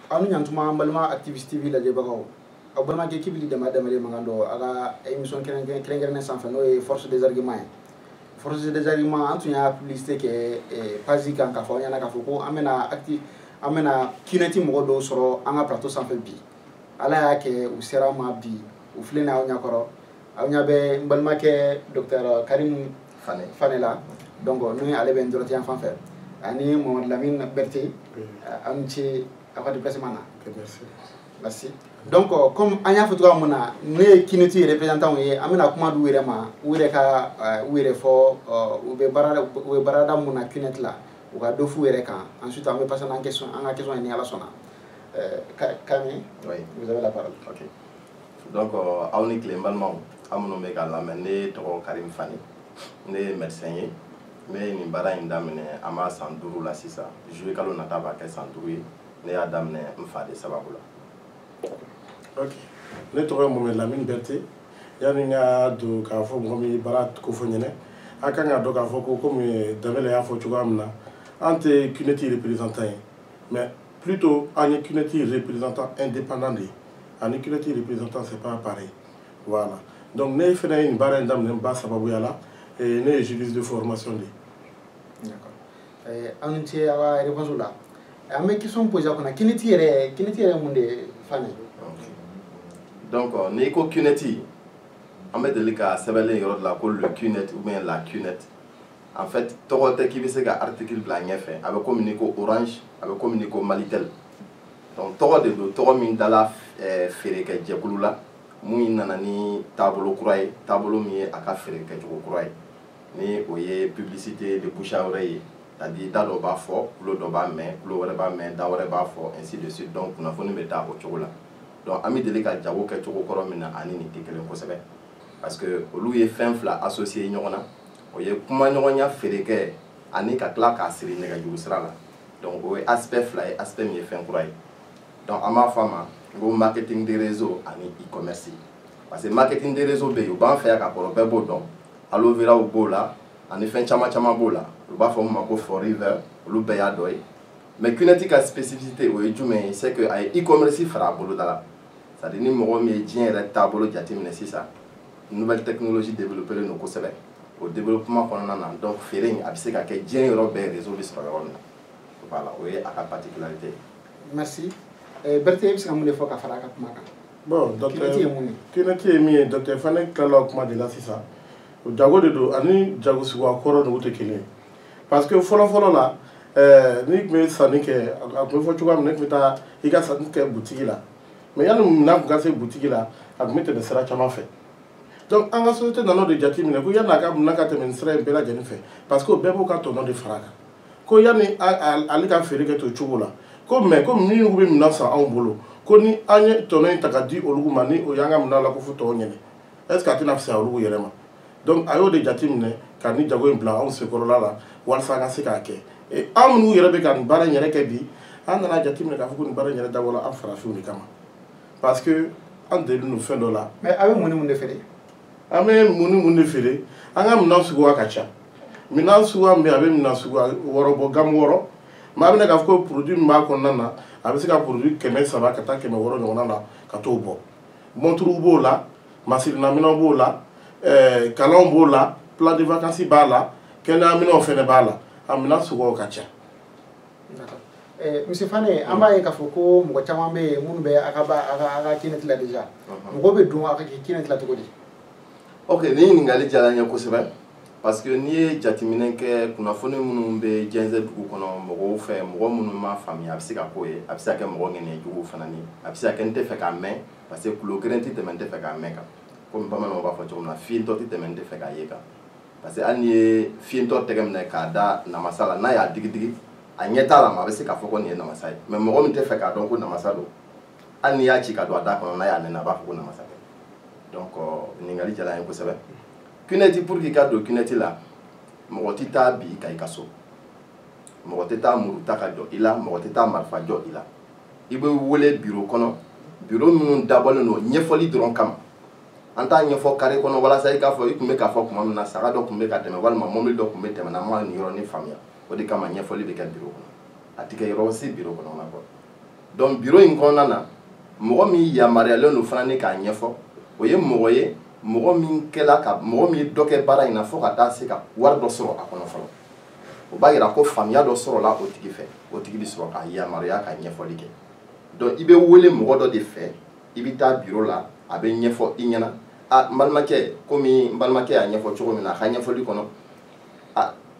anu nyantuma balma activiste vi la je bagaw abama ke kibli de madame le mangando aga émission keren sans no e force des arguments antunya publicité ke page kan ka fo nyana ka fo ko amena kineti mo do soro anga plateau sans fait bi ala ya ke u sera ma bi u flena nya koro awnya be balma ke docteur Karim Fanela donc nous allez ben dorati en fanfare ani Mohamed Lamine Berté amci akati placement merci donc comme anya foto mona ne kineti représentant ye amena kuma du were ma were ka were fo ube barada mona kinet la ou ka do fu were kan ensuite on va passer en question ni ala sona Kami oui vous avez la parole. OK donc awni clembalma amuno me ka lamene to Karim Fani ne médecin ye mais ni bara indamene ama sanduru la sisa jouer kalo nata ba ke sanduru ne ya damne mfa de sababula. OK ne to Mohamed Lamine Berté yani nga do ka fo ngomi barat ko fo nyene akanga do ka fo ko comme damele ya fo chugo amna ante kuneti représentant mais plutôt en kuneti représentant indépendant en kuneti représentant c'est pas pareil voilà donc ne fena une bara ndam ba sababu yala et ne juriste de formation d'accord anunti awa réponse là ame qui sont posés kona kineti ere munde fane donc ne ko kuneti amé delika sebele yorod la ko le kunet ou bien la kunet en fait torote qui bise ga article bla ñefe avec communiquer orange avec communiquer malitel donc toro de do toro min dala fere ka jekulula muy nanani tableau croix tableau mi aka fere ka croix ni oye publicité de bouche à oreille c'est-à-dire da do ba fo lo do ba men lo wara ba men da wara ba fo ainsi de suite donc na foni beta o chokola donc ami delika jago ka choko koro mina ani ni tikelen ko sebe parce que olu ye fin fla associé ñona oye kuma ñonya fere ke ani ka kla ka siri ne ga ju srala donc oye aspect fla et aspect mi fin croix donc ama fama go marketing des réseaux ani e-commerce parce que marketing des réseaux be yo ban faire ka koro be bo donc alo vera o bola ani fin chama bola lu ba fo ma ko forever lu be ya doy mais kuneti ka spécificité o jume c'est que ay e-commerce fera bolo dala ça dit ni mo mi dien re tabolo jatim ne sisa nouvelle technologie développée no ko sebe au développement qu'on a donc fering abise ka ke dien ro be réseau bi sera voilà oui à la particularité merci Berté bis nga mu defo ka fara ka kuma kan bon docteur kineti mi docteur Fane kala kuma de la sisa jago de do ani jago suwa koro no te kele parce que folo la ni me sani ke a ko fo chuga me ta iga sani ke boutique la mais yanu na ko se boutique la a ko mete de sera chama fait donc en société dans notre jati mine ko yana ka na ka te men sera be la jeni fait parce que bebo ka to no de faraka ko yani ali ka fere ke to chugo la ko mais comme ni ko be mina sa en bolo ko ni anye to no takadi olugu mani o yanga mina la ko fu to nyene est ce que atina fa olugu yerema donc ayo de jatimne kan ni jago en blanc on se korola la wal sa ga se ka ke et amnu yere be kan bara nyere ke bi an na jatimne ka fu ko ni bara nyere da wala afra fu ni kama parce que en de nous fin dola mais ayo moni fere ame muni fere anga mna su go akacha mina su wa mbe abe mina su woro bo gam woro ma be na ka ko produit ma ko nana abe se ka produit keme saba ka ta keme woro no nana ka to bo montru bo la masiri na mina bo la kalon bo la plan de vacances ba la kena mina ofene ba la amina su go akacha d'accord monsieur Fane amba e ka foko mo chama be mun be aka kinet la déjà mo be dun aka kinet la to ko di OK ni ngali jala nya ko sebe parce que ni jatimine ke kuna fone munun be jenze dugu kono mo fe mo munun ma famille abisika ko ye abisaka mo ngene jugu fanani abisaka nte fe ka men parce que kulo grenti te men te fe ka men ka comme pas mal on va faire comme fin to te men te fe ka ye ka parce que ani fin to te gamne ka da na masala na ya digi anyeta la ma abisika foko ni na masai mais mo mi te fe ka donc na masalo ani ya chika do da kono na ya na ba foko na masai donc ningali jala ko sebe kuneti pour ki ka do kuneti la moti ta bi kai kaso moti ta muruta ka jo ila moti ta marfa jo ila ibe wole bureau kono bureau mun dabolo no nyefoli dron kam anta nyefo kare kono wala sai ka fo ikumbe ka fo kuma na saga do kumbe ka teme wala momli do kumbe teme na ma ni ro ni famia o de kama nyefoli be ka bureau kono atike ro si bureau kono na ko donc bureau in kɔnɔna na mɔgɔ min yamaruyalen don fana ni k'a ɲɛfɔ o ye mɔgɔ ye mɔgɔ min kɛla ka mɔgɔ min ye dɔ kɛ baara in na fo ka taa se ka wari dɔ sɔrɔ a kɔnɔ fɔlɔ o b'a yira ko faamuya dɔ sɔrɔla o tigi fɛ o tigi bɛ sɔrɔ ka yamaruya ka ɲɛfɔli kɛ donc i bɛ wele mɔgɔ dɔ de fɛ i bɛ taa bureau la a bɛ ɲɛfɔ i ɲɛna a n balimakɛ komi n balimakɛ y'a ɲɛfɔ cogo min na a ka ɲɛfɔli kɔnɔ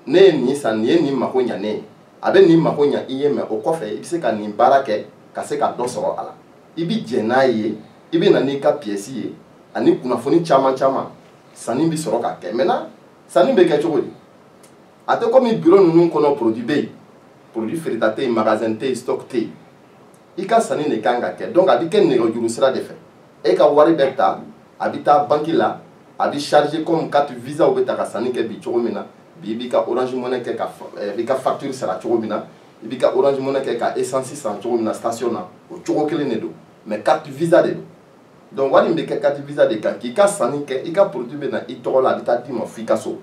ne ye nin san nin ye nin mako ɲa ne ye a bɛ nin mako ɲa i ye mɛ o kɔfɛ i bɛ se ka nin baara kɛ ka se ka dɔ sɔrɔ a la i bɛ jɛn n'a ye i bɛ na n'i ka pièce ye ani kunnafoni caman caman sanni bɛ sɔrɔ ka kɛ maintenant sanni bɛ kɛ cogo di a tɛ komi bureau ninnu kɔnɔ produit bɛ yen produit feereta tɛ yen magasin tɛ yen stock tɛ yen i ka sanni de kan ka kɛ donc a bɛ kɛ nɛgɛjuru sira de fɛ e ka wari bɛ ta a bɛ taa banque la a bɛ charger comme carte visa bɛ ta ka sanni kɛ bi cogo min na bi i b'i ka orange money kɛ ka i b'i ka facture sara cogo min na i b'i ka orange money kɛ ka essence san cogo min na station na o cogo kelen de don mais carte visa de don donc wari min bɛ kɛ carte visa de kan k'i ka sanni kɛ i ka produit bɛ na i tɔgɔ la a bɛ taa d'i ma f'i ka so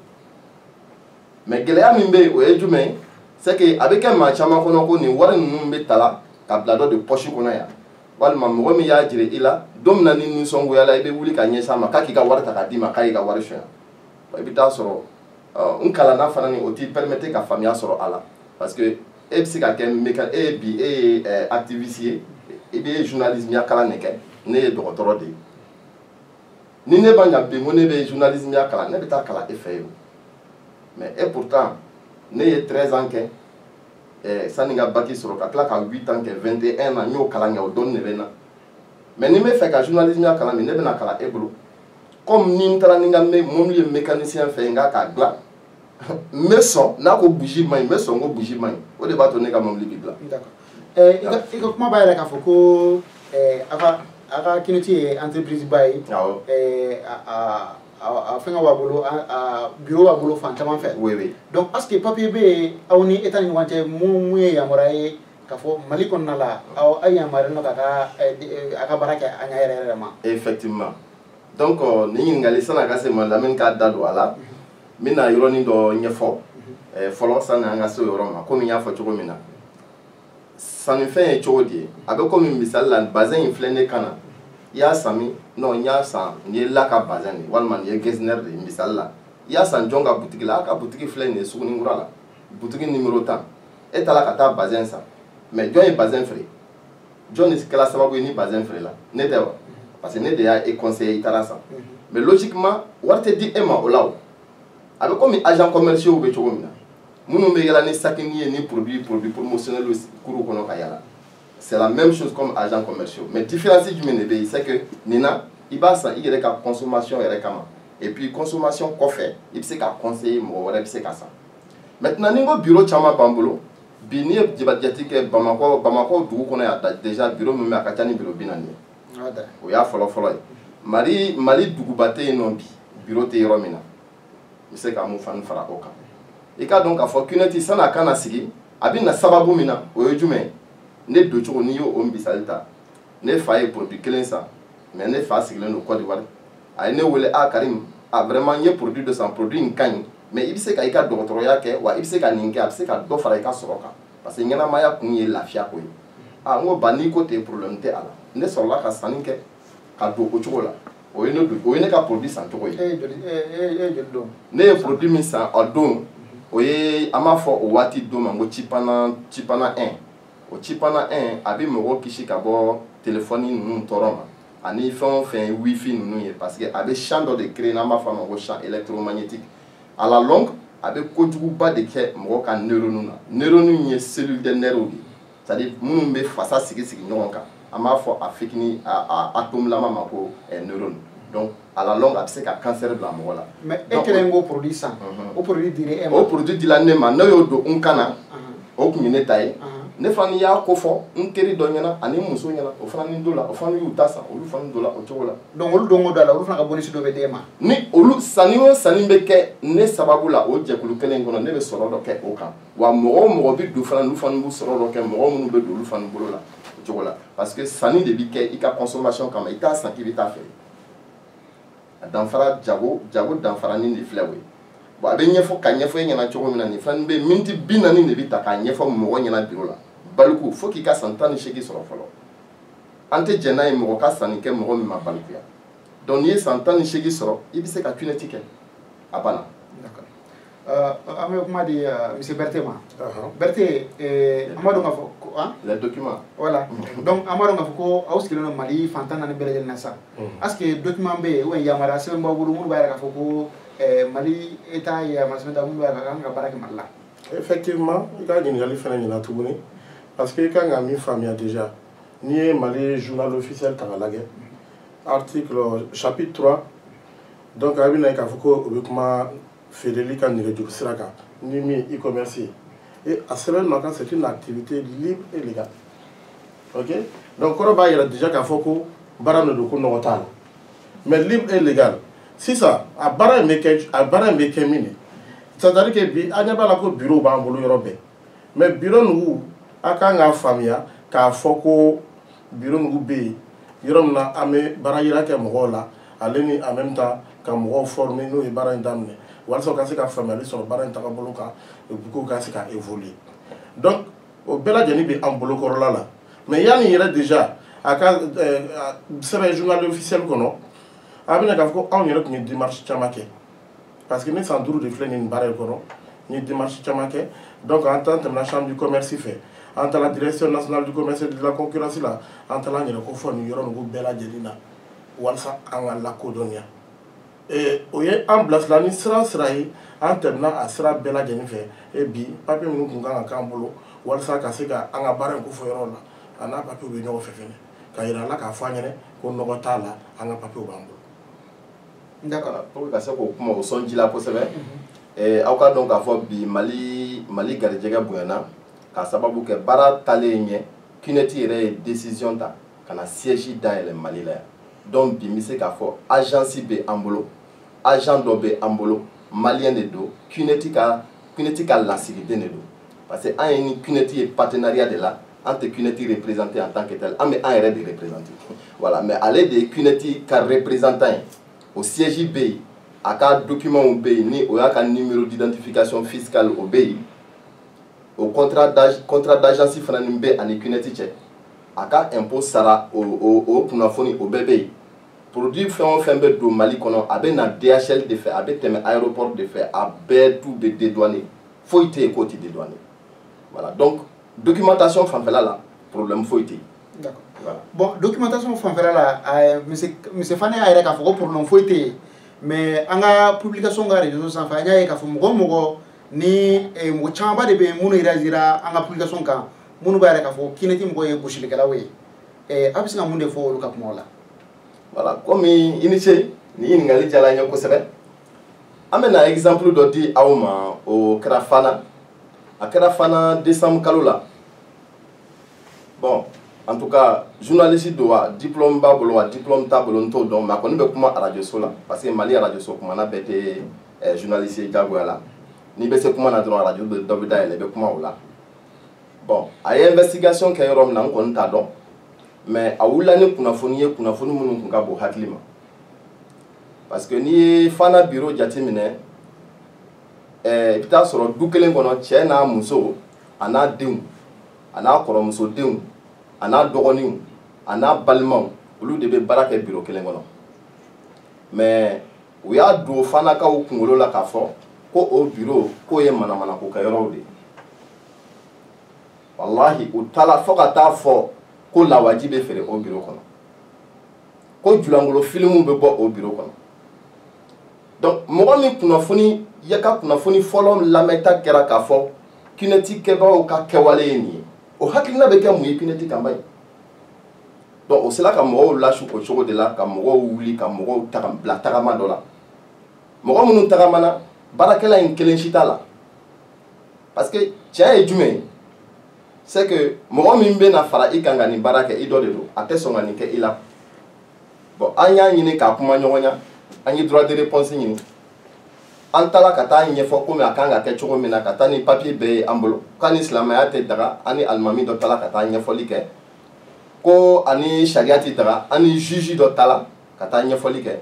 mais gɛlɛya min bɛ yen o ye jumɛn ye c'est que a bɛ kɛ maa caman kɔnɔ ko nin wari ninnu bɛ ta la ka bila dɔ de poche kɔnɔ yan walima mɔgɔ min y'a jira i la don min na ni nisɔngoyala i bɛ wuli ka ɲɛsin a ma k'a k'i ka wari ta k'a d'i ma k'a y'i ka wari sonya i bɛ taa sɔrɔ n kalanna fana ni o t'i permettre ka faamuya sɔrɔ a la parce que e bɛ se ka kɛ e ye activiste ye i bɛ journalisme ya kalan de kɛ ne ye dɔgɔtɔrɔ de ye ni ne b'a ɲa bi ko ne bɛ journalisme ya kalan ne bɛ taa kalan e fɛ yen mais et pourtant ne ye 13 ans kɛ sani ka bac sɔrɔ ka tila ka 8 ans kɛ 21 ans n y'o kalan kɛ o dɔnni de bɛ n na mais ni n bɛ fɛ ka journalisme ya kalan min ne bɛna kalan e bolo comme ni n taara ni n ka mobili ye mécanicien fɛ yen k'a dilan n bɛ sɔn n'a ko bougie man ɲi n bɛ sɔn ko bougie man ɲi o de b'a to ne ka mobili bɛ dilan. d'accord i ka kuma b'a yɛrɛ k'a fɔ ko a ka Kineti ye entreprise ba ye a fɛngɛ b'a bolo bureau b'a bolo fan caman fɛ donc est ce que papier bɛ yen aw ni État ni ɲɔgɔn cɛ mun ye yamaruya ye k'a fɔ Mali kɔnɔna la aw yamaruyalen don a ka baara kɛ a ɲɛ yɛrɛ yɛrɛ ma. effectivement donc nin ɲininkali sani a ka se ma Lamini k'a da don a la n bɛna yɔrɔnin dɔ ɲɛfɔ fɔlɔ sani an ka se o yɔrɔ ma komi n y'a fɔ cogo min na sannifɛn ye cogo di ye a bɛ komi misali la bazin in filɛ ne kan na i y'a san min non n y'a san nin ye la ka bazin de ye walima nin ye gestionnaire de ye misali la i y'a san jɔn ka butigi la a ka butigi filɛ nin ye Sugunikura la butigi numéro 10 e taara ka taa bazin san mais jɔn ye bazin feere jɔn de kɛla sababu ye ni bazin feere la ne tɛ wa parce que ne de y'a conseillé i taara san mais logiquement wari tɛ di e ma o la o a bɛ komi agent commerciaux bɛ cogo min na minnu bɛ yala ni sakini ye ni produit promotionnel kuru kɔnɔ ka yala c'est la même chose comme agent commerciaux mais différence jumɛn de bɛ yen c'est que nin na i b'a san i yɛrɛ ka consommation yɛrɛ kama et puis consommation kɔfɛ i bɛ se ka conseiller mɔgɔ wɛrɛ bɛ se ka san maintenant ni n ko bureau caman b'an bolo bi n'i ye jati kɛ Bamakɔ dugu kɔnɔ yan déjà bureau min bɛ a ka ca ni bureau 40 ye o y'a fɔlɔ ye Mali duguba tɛ yen nɔ bi bureau tɛ yɔrɔ min na n bɛ se ka mun fana fara o kan i k'a dɔn k'a fɔ Kineti sani a ka na sigi a bɛ na sababu min na o ye jumɛn ne don cogo n'i y'o misali ta ne fa ye produit kelen san mais ne fa sigilen don Côte d'Ivoire a ye ne wele Karim vraiment n ye produit dɔ san produit in ka ɲi mais i bɛ se ka i ka dɔgɔtɔrɔya kɛ wa i bɛ se ka nin kɛ a bɛ se ka dɔ fara i ka sɔrɔ kan parce que ɲɛnamaya kun ye lafiya ko ye n ko ba n'i ko ten problème tɛ a la ne sɔrɔla ka sanni kɛ ka don o cogo la o ye ne ka produit san cogo ye ne ye produit min san a don o ye an b'a fɔ o waati don ma n ko Cipana 1 o Cipana 1 a bɛ mɔgɔw kisi ka bɔ téléphone ninnu tɔɔrɔ ma ani fɛn o fɛn wifi ninnu ye parce que a bɛ champ dɔ de créer n'an b'a fɔ a ma ko champ électromagnétique à la longue a bɛ kojuguba de kɛ mɔgɔ ka neurones na neurones ye cellule de nerfs de c'est à dire minnu bɛ fasa sigi ɲɔgɔn kan an b'a fɔ a fitinin a atome lama ma ko neurone donc à la longue a bɛ se ka cancer bila mɔgɔ la. mais e kelen k'o produit san o produit dira e ma. o produit dila ne ma ne y'o don n kan na o tun ye ne ta ye ne fana y'a ko fɔ n teri dɔ ɲɛna ani n muso ɲɛna o fana ni dɔ la o fana y'u ta san olu fana dɔ la o cogo la. donc olu don o don a la olu fana ka bonus dɔ bɛ d'e ma. ni olu sanni o sanni bɛ kɛ ne sababu la o jɛkulu kelen kɔnɔ ne bɛ sɔrɔ dɔ kɛ o kan wa mɔgɔ o mɔgɔ bɛ don fana olu fana b'u sɔrɔ dɔ kɛ mɔgɔ minnu bɛ don olu fana bolo la o cogo la parce que sanni de bɛ kɛ i ka consommation kama i t'a san k'i bɛ taa feere a danfara jago danfara ni de filɛ o ye bon a bɛ ɲɛfɔ ka ɲɛfɔ e ɲɛna cogo min na nin fana bɛ miniti 40 de bɛ ta k'a ɲɛfɔ mɔgɔ ɲɛna biro la baliku faut qu'il ka san 18 sɔrɔ fɔlɔ an tɛ jɛn n'a ye mɔgɔ ka sanni kɛ mɔgɔ min ma balikuya donc n'i ye san 18 sɔrɔ i bɛ se ka cuneti kɛ a banna. An bɛ kuma di monsieur Berté ma. Berté an b'a dɔn k'a fɔ ko les documents. Voilà donc an b'a dɔn k'a fɔ ko aw sigilen don Mali fan 14 bɛɛ lajɛlen na sisan est-ce que document bɛ yen ou bien yamaruya sɛbɛn b'aw bolo minnu b'a yira k'a fɔ ko Mali État ye yamaruya sɛbɛn ta minnu b'a yira k'a kan ka baara kɛ Mali la. Effectivement i ka ɲininkali fana ɲɛna tuguni parce que i kan ka min faamuya déjà n'i ye Mali journal officiel ta k'a lajɛ article chapitre 3 donc a bɛna ye k'a fɔ ko o bɛ kuma feereli ka nɛgɛjuru sira kan ni min ye e-commerce ye et a sɛbɛn nɔ kan c'est une activité libre et légale ok donc kɔrɔ b'a yira déjà k'a fɔ ko baara min don ko nɔgɔ t'a la mais libre et légal sisan a baara in bɛ kɛ min ye c'est-à-dire que bi an ɲɛ b'a la ko bureau b'an bolo yɔrɔ bɛɛ mais bureau ninnu a kan k'a faamuya k'a fɔ ko bureau ninnu bɛ yen yɔrɔ min na an bɛ baara yira kɛ mɔgɔw la ale ni en même temps ka mɔgɔw former n'o ye baara in daminɛ walasa u ka se ka faamuyali sɔrɔ baara in tagabolo kan k'u ka se ka évoluer donc o bɛɛ lajɛlen bɛ an bolokɔrɔla la mais yanni yɛrɛ déjà a ka sɛbɛn journal officiel kɔnɔ a bɛna k'a fɔ ko anw yɛrɛ tun ye démarche caman kɛ parce que ne san 5 de filɛ nin baara in kɔnɔ n ye démarche caman kɛ donc an t'an tɛmɛna chambre du commerce fɛ an taara direction nationale du commerce et de la concurrence la an taara an yɛrɛ ko fɔ nin yɔrɔ ninnu bɛɛ lajɛlen na walasa an ka lakodɔnniya o ye an bilasira ni sira ye an tɛmɛna a sira bɛɛ lajɛlen fɛ et bi papier minnu tun kan ka k'an bolo walasa ka se ka an ka baara in kofɔ yɔrɔ la a n'a papier bɛ ɲɔgɔn fɛ fɛnɛ ka yira a la k'a fɔ an ɲɛna ko nɔgɔ t'a la an ka papier b'an bolo. D'accord pour que ka se k'o kuma o sɔn ji la kosɛbɛ aw ka dɔn k'a fɔ bi Mali garijɛgɛ bonyana k'a sababu kɛ baara taalen ɲɛ CUNET yɛrɛ ye décision ta ka na siège dayɛlɛ Mali la yan donc bi n bɛ se k'a fɔ agence bɛ an bolo agent dɔ bɛ an bolo malien de don CUNET ka lasigiden de don parce que an ye ni CUNET ye partenariat de la an tɛ CUNET représenté en tant que tel an bɛ an yɛrɛ de représenté voilà mais ale de ye CUNET ka représentant ye o siège bɛ yen a ka document bɛ yen ni o y'a ka numéro d'identification fiscale o bɛ yen o contrat d'agence fana nin bɛ ani CUNET cɛ a ka impôt sara o kunnafoni o bɛɛ bɛ yen produit fɛn o fɛn bɛ don Mali kɔnɔ a bɛ na DHL de fɛ a bɛ tɛmɛ aéroport de fɛ a bɛɛ tout bɛ dédouané foyi tɛ yen k'o tɛ dédouané voilà donc documentation fanfɛla la problème foyi tɛ yen. D'accord. Voilà. Bon documentation fanfɛla la monsieur Fane a yɛrɛ k'a fɔ ko problème foyi tɛ yen mais an ka publication ka réseau sanfɛ an y'a ye k'a fɔ mɔgɔ o mɔgɔ ni mɔgɔ camanba de bɛ yen minnu réagira an ka publication kan minnu b'a yɛrɛ k'a fɔ CUNET mɔgɔ ye gosilikɛlaw ye a bɛ se ka mun de fɔ olu ka kumaw la. Voilà komi i ni ce ni ɲininkali diyara n ye kosɛbɛ an bɛna exemple dɔ di aw ma o kɛra Fana a kɛra Fana décembre kalo la bon en tout cas journaliste don wa diplôme b'a bolo wa diplôme t'a bolo n t'o dɔn mais a kɔni bɛ kuma radio so la parce que Mali radio so kumana bɛɛ tɛ journaliste ye jagoya la n'i bɛ se kuma na dɔrɔn radio dɔ bɛ dayɛlɛ i bɛ kuma o la bon a ye investigation kɛ yɔrɔ min na n kɔni t'a dɔn mais a wulila ni kunnafoni ye kunnafoni minnu tun ka bon hakili ma parce que n'i ye Fana bureau jateminɛ i bɛ taa sɔrɔ du kelen kɔnɔ cɛ n'a muso a n'a denw a n'a kɔrɔmusodenw a n'a dɔgɔninw a n'a balimaw olu de bɛ baara kɛ bureau kelen kɔnɔ mais u y'a don Fanakaw kunkolo la k'a fɔ ko o bureau k'o ye manamanako kɛ yɔrɔw de ye wallahi u taara fo ka taa fɔ ko lawaji bɛ feere o bureau kɔnɔ ko julangolo filimu bɛ bɔ o bureau kɔnɔ donc mɔgɔ min kunnafoni ya ka kunnafoni fɔlɔ lamɛnta kɛra k'a fɔ CUNET kɛbagaw ka kɛwale ye nin ye o hakilina bɛ kɛ mun ye CUNET kan ba ye donc o sera ka mɔgɔw lasu o cogo de la ka mɔgɔw wuli ka mɔgɔw bila tagama dɔ la mɔgɔ minnu tagamana baarakɛla in kelen si t'a la parce que tiɲɛ ye jumɛn ye c'est que mɔgɔ min bɛ na fara i kan ka nin baara kɛ i dɔ de don a tɛ sɔn ka nin kɛ i la bon an y'a ɲini k'a kuma ɲɔgɔn ɲa an ye droit de réponse ɲini an taara ka taa ɲɛfɔ komi a kan ka kɛ cogo min na ka taa ni papier bɛɛ ye an bolo k'a ni silamɛya tɛ daga an ni alimami dɔ taara ka taa ɲɛfɔli kɛ ko ani sariya tɛ daga an ni juge dɔ taara ka taa ɲɛfɔli kɛ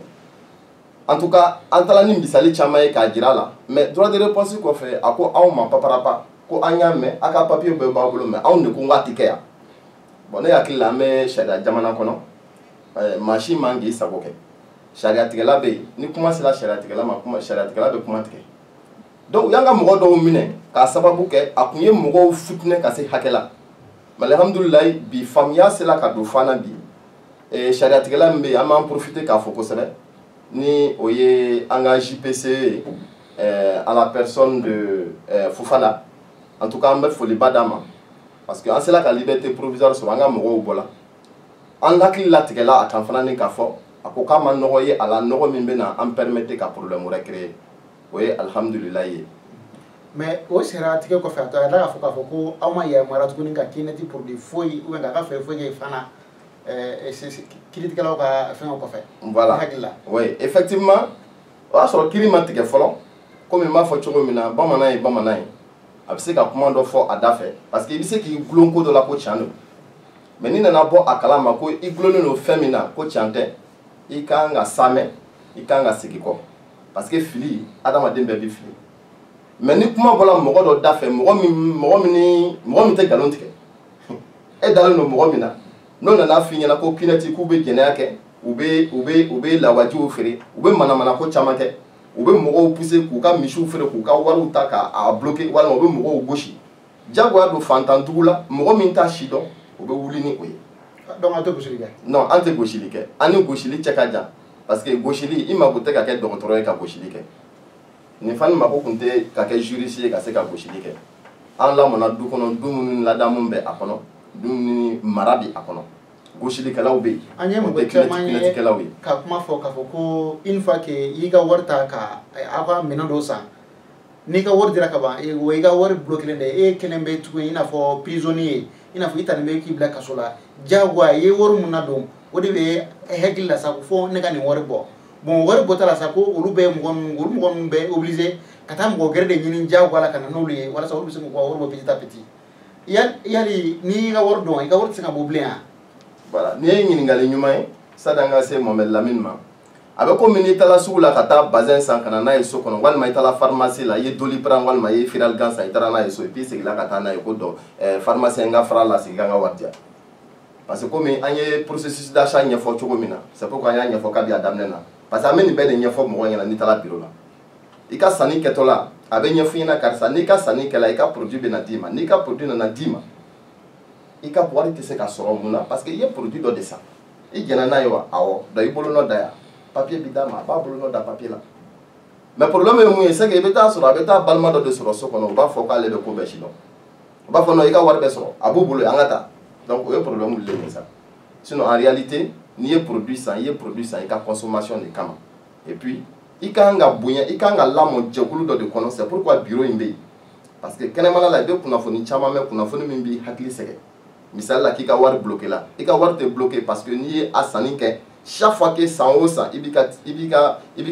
en tout cas an taara ni misali caman ye k'a jira a la mais droit de réponse kɔfɛ a ko anw ma paparapa ko an y'a mɛn a ka papier bɛɛ b'a bolo mais anw de ko n k'a tɛ kɛ yan bon ne hakili la an bɛ sariya jamana kɔnɔ maa si man k'i sago kɛ sariyatigɛla bɛ yen ni kuma sera sariyatigɛla ma sariyatigɛla bɛ kuma tigɛ donc u y'an ka mɔgɔ dɔw minɛ k'a sababu kɛ a tun ye mɔgɔw futinɛ ka se hakɛ la mais alhamdulilayi bi faamuya sera ka don fana bi sariyatigɛla min bɛ yen an b'an profiter k'a fɔ kosɛbɛ ni o ye an ka JPC à la personne de Fofana en tout cas an bɛ foliba d'a ma parce que an sera ka liberté provisoire sɔrɔ an ka mɔgɔw bɔra an hakili latigɛla a kan fana ni k'a fɔ a ko k'a ma nɔgɔ ye a la nɔgɔ min bɛ na an permettre ka problème wɛrɛ créer o ye alhamdulilayi ye mais o sariya tigɛ kɔfɛ a taara k'a fɔ ko aw ma yamaruya tuguni ka kinɛti produit foyi ou bien k'a ka fɛn foyi kɛ fana kiiritigɛlaw ka fɛnw kɔfɛ. Voilà. Oui, effectivement o y'a sɔrɔ kiiri ma tigɛ fɔlɔ komi n b'a fɔ cogo min na bamanan ye bamanan ye a bɛ se ka kuma dɔ fɔ a da fɛ parce que i bɛ se k'i gulon ko dɔ la ko tiɲɛ don mais n'i nana bɔ a kalama ko i gulonnen don fɛn min na ko tiɲɛ tɛ i kan ka samɛ i kan ka segin kɔ parce que fili adamaden bɛɛ bɛ fili mais ni kuma bɔra mɔgɔ dɔ da fɛ mɔgɔ min tɛ nkalon tigɛ e dalen don mɔgɔ min na n'o nana f'i ɲɛna ko kinɛti k'u bɛ jɛnɛya kɛ u bɛ lawajiw feere u bɛ manamana ko caman kɛ u bɛ mɔgɔw pousser k'u ka misiw feere k'u ka wariw ta k'a bloquer walima u bɛ mɔgɔw gosi jagoya don fantantugu la mɔgɔ min t'a si dɔn u bɛ wuli ni o ye. donc an tɛ gosili kɛ. non an tɛ gosili kɛ an ni gosili cɛ ka jan parce que gosili i mako tɛ ka kɛ dɔgɔtɔrɔ ye ka gosili kɛ nin fana mako tun tɛ ka kɛ juriste ye ka se ka gosili kɛ an lamɔna du kɔnɔ du minnu ladamu bɛ a kɔnɔ du minnu mara bɛ a kɔnɔ gosilikɛlaw bɛ yen an ye mɔgɔ caman ye ka kuma fɔ k'a fɔ ko une fois que i y'i ka wari ta ka aw ka minɛn dɔw san n'i ka wari dira ka ban wa i ka wari bloquelen dɛ e kelen bɛ tuguni i n'a fɔ prisonnier i n'a fɔ i tanen bɛ k'i bila kaso la jagoya i ye wari mun na don o de bɛ hakili la sa fo ne ka nin wari bɔ bon wari bɔta la sa ko olu bɛ mɔgɔ ninnu bɛ obligé ka taa mɔgɔ gɛrɛ de ɲini jagoya la ka na n'olu ye walasa olu bɛ se k'u ka wari bɔ petit à petit yali n'i y'i ka wari dɔn i ka wari tɛ se ka bɔ bilen yan. Voilà, n'i ye ɲininkali ɲuman ye sani an ka se Mohamed Lamine ma a bɛ komi n'i taara sugu la ka taa bazin san ka na n'a ye so kɔnɔ walima i taara pharmacie la i ye Doliprane walima i ye Firalgan san i taara n'a ye so et puis i segin ka taa n'a ye ko dɔn pharmacien n ka fara la sigi ka n ka wari di yan parce que komi an ye processus d'achat ɲɛfɔ cogo min na c'est pourquoi an y'a ɲɛfɔ kabi a daminɛ na parce que an bɛ nin bɛɛ de ɲɛfɔ mɔgɔ ɲɛna n'i taara bureau la i ka sanni kɛtɔla a bɛ ɲɛfɔ i ɲɛna karisa n'i ka sanni kɛla i ka produit bɛ na d'i ma n'i ka produit nana d'i ma i ka wari tɛ se ka sɔrɔ mun na parce que i ye produit dɔ de san i jɛnna n'a ye wa awɔ donc i bolo nɔ da yan papier bi d'a ma a b'a bolo nɔ da papier la mais problème ye mun ye c'est que i bɛ taa sɔrɔ a bɛ taa balima dɔ de sɔrɔ so kɔnɔ u b'a fɔ k'ale bɛ ko bɛɛ si dɔn u b'a fɔ non i ka wari bɛ sɔrɔ a b'u bolo an ka taa donc o ye problème wulilen ye sa sinon en réalité n'i ye produit san i ye produit san i ka consommation de kama et puis i kan ka bonya i kan ka lamɔ jɛkulu dɔ de kɔnɔ c'est pourquoi bureau in bɛ yen parce que kɛnɛmana la i bɛ kunnafoni caman mɛn kunnafoni min b'i hakili sɛgɛn misali la k'i ka wari bloqué la i ka wari tɛ bloqué parce que n'i ye a sanni kɛ chaque fois que san o san i b'i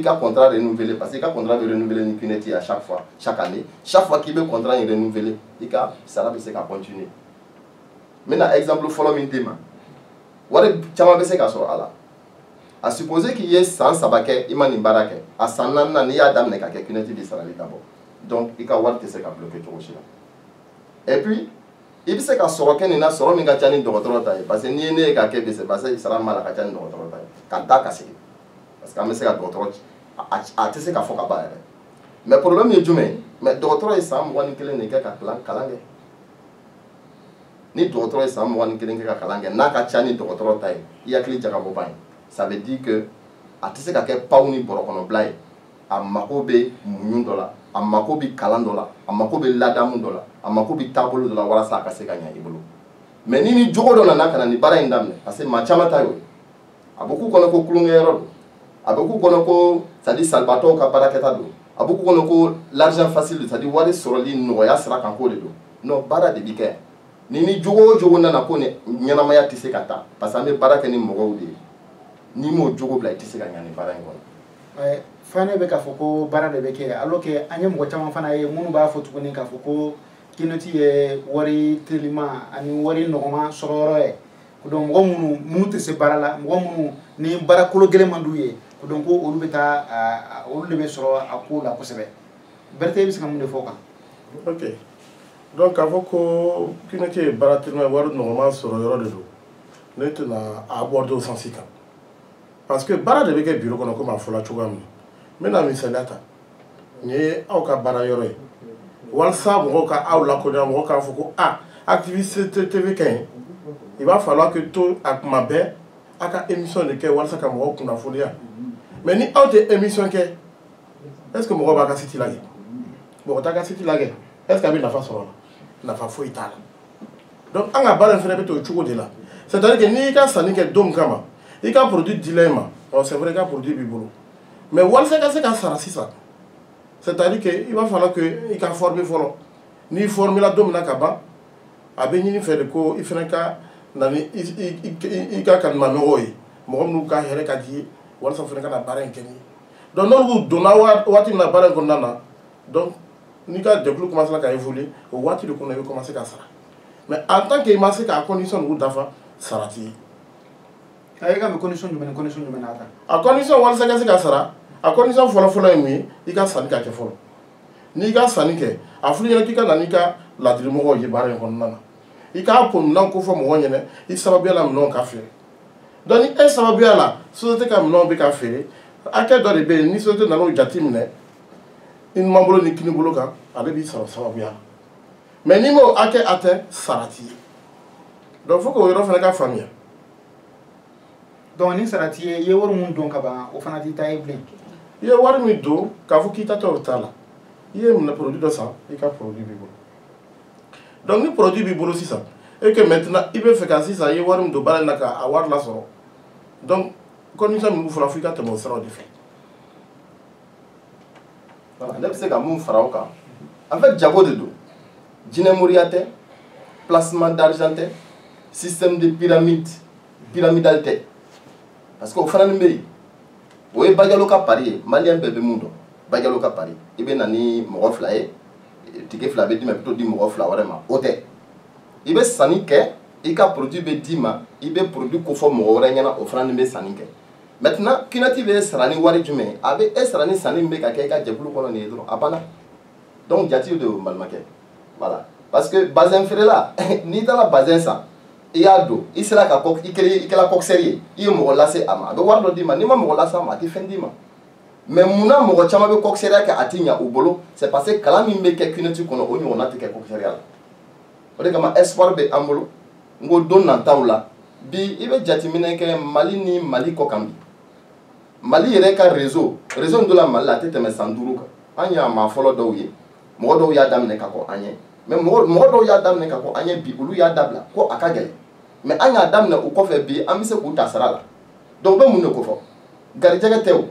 ka contrat renouveler parce que i ka contrat bɛ renouveler ni kinɛti à chaque fois chaque année chaque fois k'i bɛ contrat in renouveler i ka sara bɛ se ka continuer n bɛna exemple fɔlɔ min d'i ma wari caman bɛ se ka sɔrɔ a la a supposé k'i ye san 3 kɛ i ma nin baara kɛ a san 4nan n'i y'a daminɛ ka kɛ kinɛti bɛ sarali ka bɔ donc i ka wari tɛ se ka bloqué cogo si la et puis i bɛ se ka sɔrɔ kɛ nin na sɔrɔ min ka ca ni dɔgɔtɔrɔ ta ye parce que n'i ye ne ye k'a kɛ bɛ se parce que sara ma la ka ca ni dɔgɔtɔrɔ ta ye ka da ka segin parce que an bɛ se ka dɔgɔtɔrɔ a tɛ se ka fɔ ka ban yɛrɛ mais problème ye jumɛn ye mais dɔgɔtɔrɔ ye san 21 de kɛ ka kalan kɛ ni dɔgɔtɔrɔ ye san 21 kɛ ka kalan kɛ n'a ka ca ni dɔgɔtɔrɔ ta ye i hakili jagabɔ ban ye ça veut dire que a tɛ se ka kɛ pawu ni bɔrɔkɔnɔbila ye a mako bɛ muɲu dɔ la a mako bɛ kalan dɔ la a mako bɛ ladamu dɔ la a mako bɛ taabolo dɔ la walasa a ka se ka ɲɛ i bolo mais ni jogo dɔ nana ka na nin baara in daminɛ parce que maa caman ta y'o ye a bɛ k'u kɔnɔ ko kulonkɛyɔrɔ don a bɛ k'u kɔnɔ ko c'est à dire salibatɔw ka baarakɛta don a bɛ k'u kɔnɔ ko l'argent facile c'est à dire wari sɔrɔli nɔgɔya sira kan k'o de don non baara de bɛ kɛ ni jogo o jogo nana ko ni ɲɛnamaya tɛ se ka taa parce que an bɛ baara kɛ ni mɔgɔw de ye n'i m'o jogo bila i tɛ se ka ɲɛ nin baara in kɔnɔ. Fane bɛ k'a fɔ ko baara de bɛ kɛ alors que an ye mɔgɔ caman fana ye minnu b'a fɔ tuguni k'a fɔ ko kinɛti ye wari telima ani wari nɔgɔma sɔrɔ yɔrɔ ye donc mɔgɔ minnu tɛ se baara la mɔgɔ minnu ni baara kolo gɛlɛn man d'u ye donc ko olu bɛ taa olu de bɛ sɔrɔ a ko la kosɛbɛ Berete bɛ se ka mun de fɔ o kan. Ok Donc k'a fɔ ko Kineti ye baara teliman wari nɔgɔman sɔrɔ yɔrɔ de don ne tɛna a aborder o sens kan parce que baara de bɛ kɛ bureau kɔnɔ komi a fɔla cogoya min na n bɛna misaliya ta nin ye aw ka baara yɔrɔ ye walasa mɔgɔw ka aw lakodɔn mɔgɔw k'a fɔ ko activité TV ka ɲi il va falloir que to a kuma bɛɛ a ka émission de kɛ walasa ka mɔgɔw kunnafoniya mais ni aw tɛ émission kɛ est ce que mɔgɔw b'a ka site lajɛ mɔgɔ t'a ka site lajɛ est ce que a bɛ nafa sɔrɔ a la nafa foyi t'a la donc an ka baara in fana bɛ to o cogo de la c'est à dire que n'i y'i ka sanni kɛ don kama i ka produit dila i ma c'est vrai i ka produit b'i bolo mais walasa i ka se ka sara sisan c'est à dire que il va falloir que i ka former fɔlɔ n'i formera don min na ka ban a bɛ ɲini fɛ de ko i fana ka na ni i ka kanumamɔgɔw ye mɔgɔ minnu ka hɛrɛ ka di ye walasa fana ka na baara in kɛ ni ye donc n'olu donna waati min na baara in kɔnɔna na donc n'i ka jɛkulu commencera ka évoluer o waati de kɔnɔ i bɛ commencer ka sara mais en tant que i ma se k'a condition ninnu dafa sara t'i ye. i ka condition jumɛn n'a ta. a condition walasa i ka se ka sara a condition fɔlɔ-fɔlɔ ye mun ye i ka sanni ka kɛ fɔlɔ n'i ka sanni kɛ a fɔra i ɲɛna k'i ka na n'i ka ladirimɔgɔw ye baara in kɔnɔna na i k'a ko minɛnw ko fɔ mɔgɔw ɲɛna i sababuya la minɛnw ka feere donc ni e sababuya la société ka minɛnw bɛ ka feere hakɛ dɔ de bɛ yen ni société nana o jate minɛ i numan bolo ni kini bolo kan ale b'i sɔrɔ sababuya la mais n'i m'o hakɛ atteint sara t'i ye donc faut que o yɔrɔ fana ka faamuya. donc ni sara t'i ye i ye wari mun don ka ban o fana t'i ta ye bilen. i ye wari min don k'a fɔ k'i ta tɔ o t'a la i ye minɛ produit dɔ san i ka produit b'i bolo donc ni produit b'i bolo sisan et que maintenant i bɛ fɛ ka sisan i ye wari min don baara in na k'a wari lasɔrɔ donc condition min b'u fɔra f'i ka tɛmɛ o siraw de fɛ. ne bɛ se ka mun fara o kan en fait jago de don jinɛmoriya tɛ placement d'argent tɛ système de pyramidal tɛ parce que o fana nin bɛ yen o ye Badialo ka pari ye maliyɛn bɛɛ bɛ mun dɔn Badialo ka pari i bɛ na ni mɔgɔ fila ye tike fila bɛ d'i ma i bɛ t'o di mɔgɔ fila wɛrɛ ma o tɛ i bɛ sanni kɛ i ka produit bɛ d'i ma i bɛ produit kofɔ mɔgɔ wɛrɛ ɲɛna o fana nin bɛ sanni kɛ maintenant Kineti bɛ sara ni wari jumɛn ye a bɛ e sara ni sanni min bɛ ka kɛ i ka jɛkulu kɔnɔ nin ye dɔrɔn a banna donc jate de y'o balimakɛ voilà parce que bazin feerela n'i taara bazin san i y'a don i sera ka i kɛra coxeur ye i ye mɔgɔ lase a ma a bɛ wari dɔ d'i ma n'i ma mɔgɔ lase a ma a tɛ fɛn d'i ma mais munna mɔgɔ caman bɛ coxeuriya kɛ a tɛ ɲɛ u bolo c'est parce que kalan min bɛ kɛ Kineti kɔnɔ o ɲɔgɔnna tɛ kɛ coxeuriya la o de kama espoir bɛ an bolo n ko don nataw la bi i bɛ jateminɛ kɛ Mali ni Mali kɔ kan bi Mali yɛrɛ ka réseau min donna Mali la a tɛ tɛmɛ san 5 kan an y'a maa fɔlɔ dɔw ye mɔgɔ dɔw y'a daminɛ ka kɔ an ye mais mɔgɔ dɔw y'a daminɛ ka kɔ an ye bi olu y'a dabila ko a ka gɛlɛn mais an y'a daminɛ o kɔfɛ bi an bɛ se k'u ta sara la donc u bɛ mun de ko fɔ garijɛgɛ tɛ o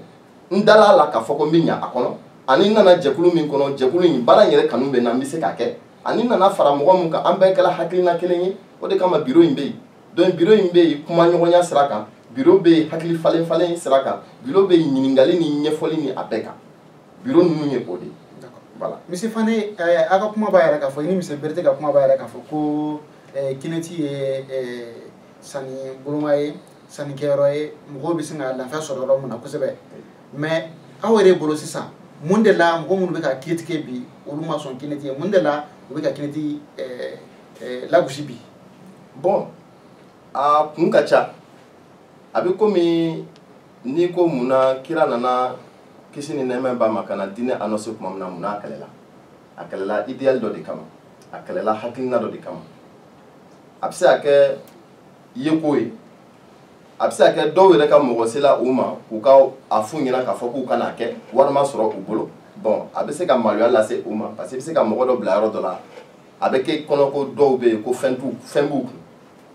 n dala la k'a fɔ ko n bɛ ɲɛ a kɔnɔ ani n nana jɛkulu min kɔnɔ jɛkulu in baara in yɛrɛ kanu bɛ n na n bɛ se k'a kɛ ani n nana fara mɔgɔ min kan an bɛɛ kɛra hakilina kelen ye o de kama bureau in bɛ yen donc bureau in bɛ yen kuma ɲɔgɔnya sira kan bureau bɛ yen hakili falen sira kan bureau bɛ yen ɲininkali ni ɲɛfɔli ni a bɛɛ kan bureau ninnu ye o de ye. Voilà. Monsieur Fane, a ka kuma b'a yɛrɛ k'a fɔ i ni Monsieur Berete ka kuma b'a yɛrɛ k'a fɔ ko Kineti ye sanni boloma ye sannikɛyɔrɔ ye mɔgɔw bɛ se ka lafiya sɔrɔ yɔrɔ min na kosɛbɛ mais aw yɛrɛ bolo sisan mun de la mɔgɔ minnu bɛ ka critiquer bi olu ma sɔn Kineti ye mun de la u bɛ ka Kineti lagosi bi. Bon a kun ka ca a bɛ komi n'i ko munna kira nana kisi ni nɛɛma b'a ma ka na diinɛ annoncer tuma min na munna a kɛlɛla idéal dɔ de kama a kɛlɛla hakilina dɔ de kama a bɛ se ka kɛ yeko ye a bɛ se ka kɛ dɔw yɛrɛ ka mɔgɔ sela u ma k'u ka a f'u ɲɛna k'a fɔ k'u kana kɛ wari ma sɔrɔ u bolo bon a bɛ se ka maloya lase u ma parce que i bɛ se ka mɔgɔ dɔ bila yɔrɔ dɔ la a bɛ kɛ kɔnɔ ko dɔw bɛ yen ko fɛn b'u kun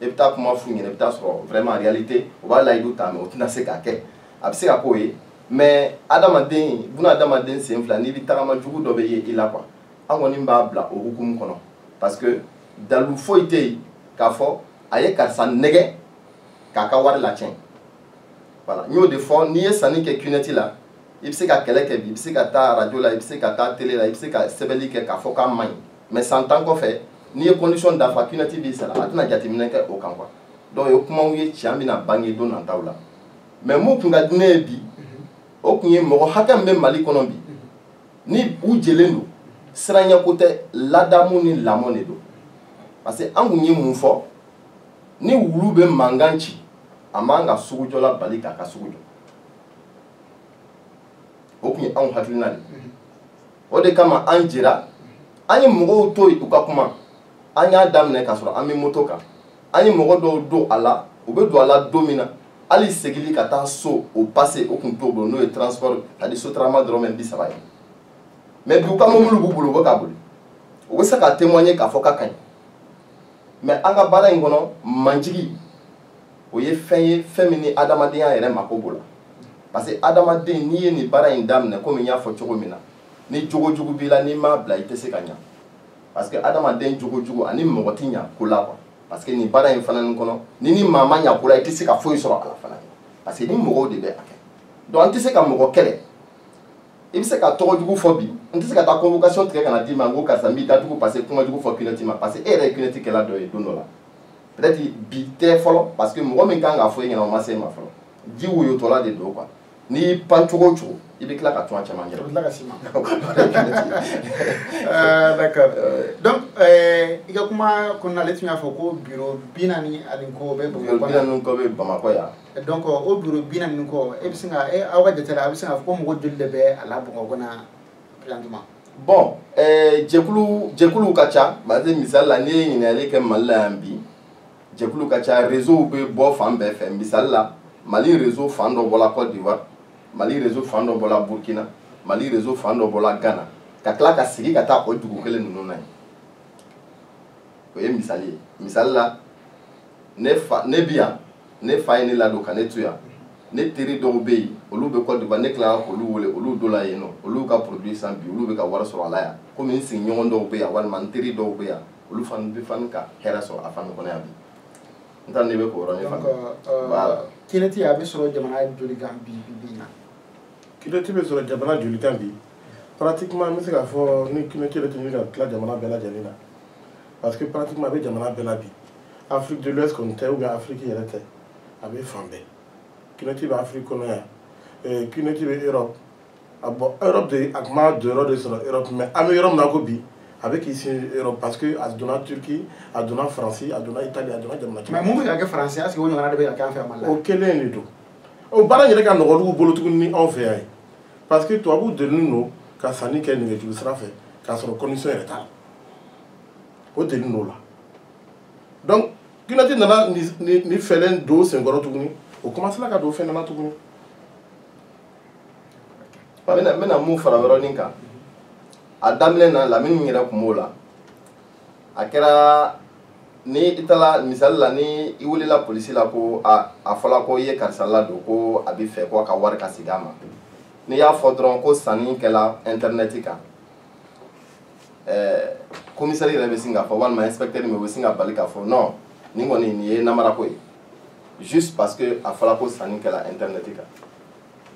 i bɛ taa kuma f'u ɲɛna i bɛ taa sɔrɔ vraiment en réalité u b'a layidu ta mais u tɛna se k'a kɛ a bɛ se ka k'o ye mais adamaden buna adamaden sen fila n'i bɛ tagama jugu dɔ bɛ ye i la quoi an kɔni b'a bila o hukumu kɔnɔ parce que dalu foyi tɛ yen k'a fɔ a ye karisa nɛgɛ k'a ka wari lacɛn voilà n y'o de fɔ n'i ye sanni kɛ Kineti la i bɛ se ka kɛlɛ kɛ bi i bɛ se ka taa radio la i bɛ se ka taa télé la i bɛ se ka sɛbɛnni kɛ k'a fɔ k'a man ɲi mais san tan kɔfɛ n'i ye condition dafa Kineti b'i sara a tɛna jateminɛ kɛ o kan quoi donc o ye kumaw ye tiɲɛ bɛna bange don nataw la mais mun tun ka di ne ye bi o tun ye mɔgɔ hakɛ min bɛ Mali kɔnɔ bi ni u jɛlen don siranɲɛko tɛ ladamu ni lamɔ de don parce que an kun ye mun fɔ ni wulu bɛ mankan ci a man ka sugujɔla bali k'a ka sugu jɔ o tun ye anw hakilina de o de kama an jɛra an ye mɔgɔw to yen u ka kuma an y'a daminɛ k'a sɔrɔ an bɛ moto kan an ye mɔgɔ dɔw don a la u bɛ don a la don min na hali segili ka taa so o passe o tun t'o bolo n'o ye transport c'est à dire sotarama dɔrɔmɛ 30 ye mais bi u ka mobili b'u bolo u bɛ k'a boli u bɛ se ka témoigner k'a fɔ k'a ka ɲi mais an ka baara in kɔnɔ manjigi o ye fɛn ye fɛn min ni adamadenya yɛrɛ mako b'o la parce que adamaden n'i ye nin baara in daminɛ komi n y'a fɔ cogo min na ni jogo jugu b'i la n'i m'a bila i tɛ se ka ɲa parce que adamaden jogo jugu ani mɔgɔ tɛ ɲa ko la quoi parce que nin baara in fana nin kɔnɔ ni ni maa ma ɲa ko la i tɛ se ka foyi sɔrɔ a la fana parce que ni mɔgɔw de bɛ a kɛ donc an tɛ se ka mɔgɔ kɛlɛ i bɛ se ka tɔgɔ jugu fɔ bi n tɛ se ka taa convocation tigɛ ka na d'i ma n ko karisa n b'i datugu parce que kuma jugu fɔ cuneti ma parce que e yɛrɛ ye cuneti kɛla dɔ ye don dɔ la peut être bi tɛ fɔlɔ parce que mɔgɔ min kan k'a fɔ e ɲɛna o ma se e ma fɔlɔ ji woyotɔla de don quoi n'i y'i pan cogo o cogo i bɛ tila ka tɔn a cɛman yɛrɛ. O bɛ tila ka s'i ma. D'accord donc i ka kuma kɔnɔna la i tun y'a fɔ ko bureau 40 ani kɔ bɛ Bamakɔ. bureau 40 kɔ bɛ Bamakɔ yan. donc o bureau 40 ni kɔ e bɛ se ka aw ka jate la a bɛ se k'a fɔ ko mɔgɔ joli de bɛ a la Bamakɔ na présentement. bon jɛkuluw ka ca parce que misali la n'i ye ɲininkali kɛ Mali la yan bi jɛkuluw ka ca réseau bɛ bɔ fan bɛɛ fɛ misali la Mali réseau fan dɔ bɔla Côte d'Ivoire Mali réseau fan dɔ bɔla Burkina Mali réseau fan dɔ bɔla Ghana ka tila ka sigi ka taa o dugu kelen ninnu na yen o ye misali ye misali la ne bi yan ne fa ye ne ladon ka ne to yan ne teri dɔw bɛ yen olu bɛ Côte d'Ivoire ne tilara k'olu wele olu dɔ la yen nɔ olu ka produit san bi olu bɛ ka wari sɔrɔ a la yan komi n sigiɲɔgɔn dɔw bɛ yan walima n teri dɔw bɛ yan olu fana bɛ ka hɛrɛ sɔrɔ a fana kɔnɔ yan bi n t'a ne bɛ k'o yɔrɔnin faamu. Kineti a bɛ sɔrɔ jamana joli kan bi na. Kineti bɛ sɔrɔ jamana joli kan bi pratiquement n bɛ se k'a fɔ ni Kineti yɛrɛ tɛ ɲini ka tila jamana bɛɛ lajɛlen na parce que pratiquement a bɛ jamana bɛɛ la bi Afrique de l'Ouest kɔni tɛ ou bien Afrique yɛrɛ tɛ a bɛ fan bɛɛ Kineti bɛ Afrique kɔnɔ yan Kineti bɛ Europe a bɔ Europe de a tun b'a jɔyɔrɔ de sɔrɔ Europe mais an bɛ yɔrɔ min na ko bi a bɛ k'i sin Europe parce que a donna Turquie a donna France a donna Italie a donna jamana caman. mais mun bɛ ka kɛ France est-ce que o ɲɔgɔnna de bɛ ka kɛ an fɛ yan Mali la. o kelen de don o baara yɛrɛ ka nɔgɔ olu bolo tuguni ni anw fɛ yan ye parce que tubabuw delilen don ka sanni kɛ nɛgɛjuru sira fɛ k'a sɔrɔ condition yɛrɛ t'a la o delilen don o la donc Kineti nana ni fɛlɛ don senkɔrɔ tuguni o commencera ka don fɛn na tuguni. n bɛna mun fara yɔrɔnin kan a daminɛ na Lamini yɛrɛ tun b'o la a kɛra ni i taara misali la ni i welela polisi la ko a fɔla ko i ye karisa ladon ko a bɛ fɛ ko a ka wari ka segin a ma n'i y'a fɔ dɔrɔn ko sanni kɛla internet kan commissaire yɛrɛ bɛ sin k'a fɔ walima inspecteur min bɛ sin ka bali k'a fɔ non nin kɔni nin ye namara ko ye juste parce que a fɔla ko sanni kɛla internet kan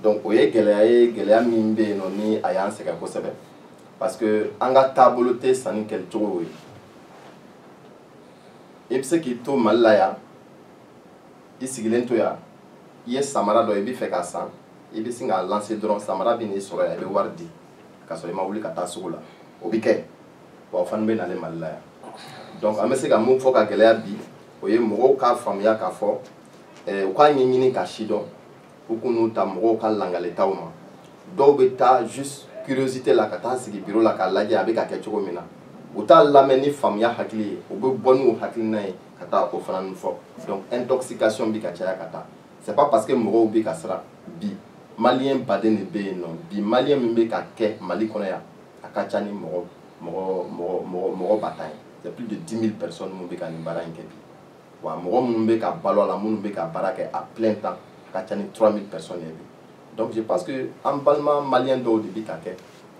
donc o ye gɛlɛya ye gɛlɛya min bɛ yen nɔ ni a y'an sɛgɛn kosɛbɛ parce que an ka taabolo tɛ sanni kɛli cogo ye i bɛ se k'i to Mali la yan i sigilen to yan i ye samara dɔ i bɛ fɛ k'a san i bɛ sin k'a lancer dɔrɔn samara bɛ n'i sɔrɔ yan i bɛ wari di k'a sɔrɔ i ma wuli ka taa sugu la o bɛ kɛ wa o fana bɛ nalen Mali la yan donc an bɛ se ka mun fɔ ka gɛlɛya bi o ye mɔgɔw k'a faamuya k'a fɔ u k'a ɲɛɲini ka sidɔn u k'u ta mɔgɔw ka langaletaw ma dɔw bɛ taa juste curiosité la ka taa sigi bureau la k'a lajɛ a bɛ ka kɛ cogo min na u t'a lamɛn ni faamuya hakili ye u bɛ bɔ n'u hakilina ye ka taa o fana fɔ donc intoxication bɛ ka caya ka taa c'est pas parce que mɔgɔw bɛ ka siran bi maliyɛn baden de bɛ yen nɔ bi maliyɛn min bɛ ka kɛ Mali kɔnɔ yan a ka ca ni mɔgɔ 10,000 ye c'est plus de 10 000 personnes minnu bɛ ka nin baara in kɛ bi wa mɔgɔ minnu bɛ ka balo a la minnu bɛ ka baara kɛ à plein temps a ka ca ni 3 000 personnes ye bi donc je pense que an balima maliyɛn dɔw de bɛ ka kɛ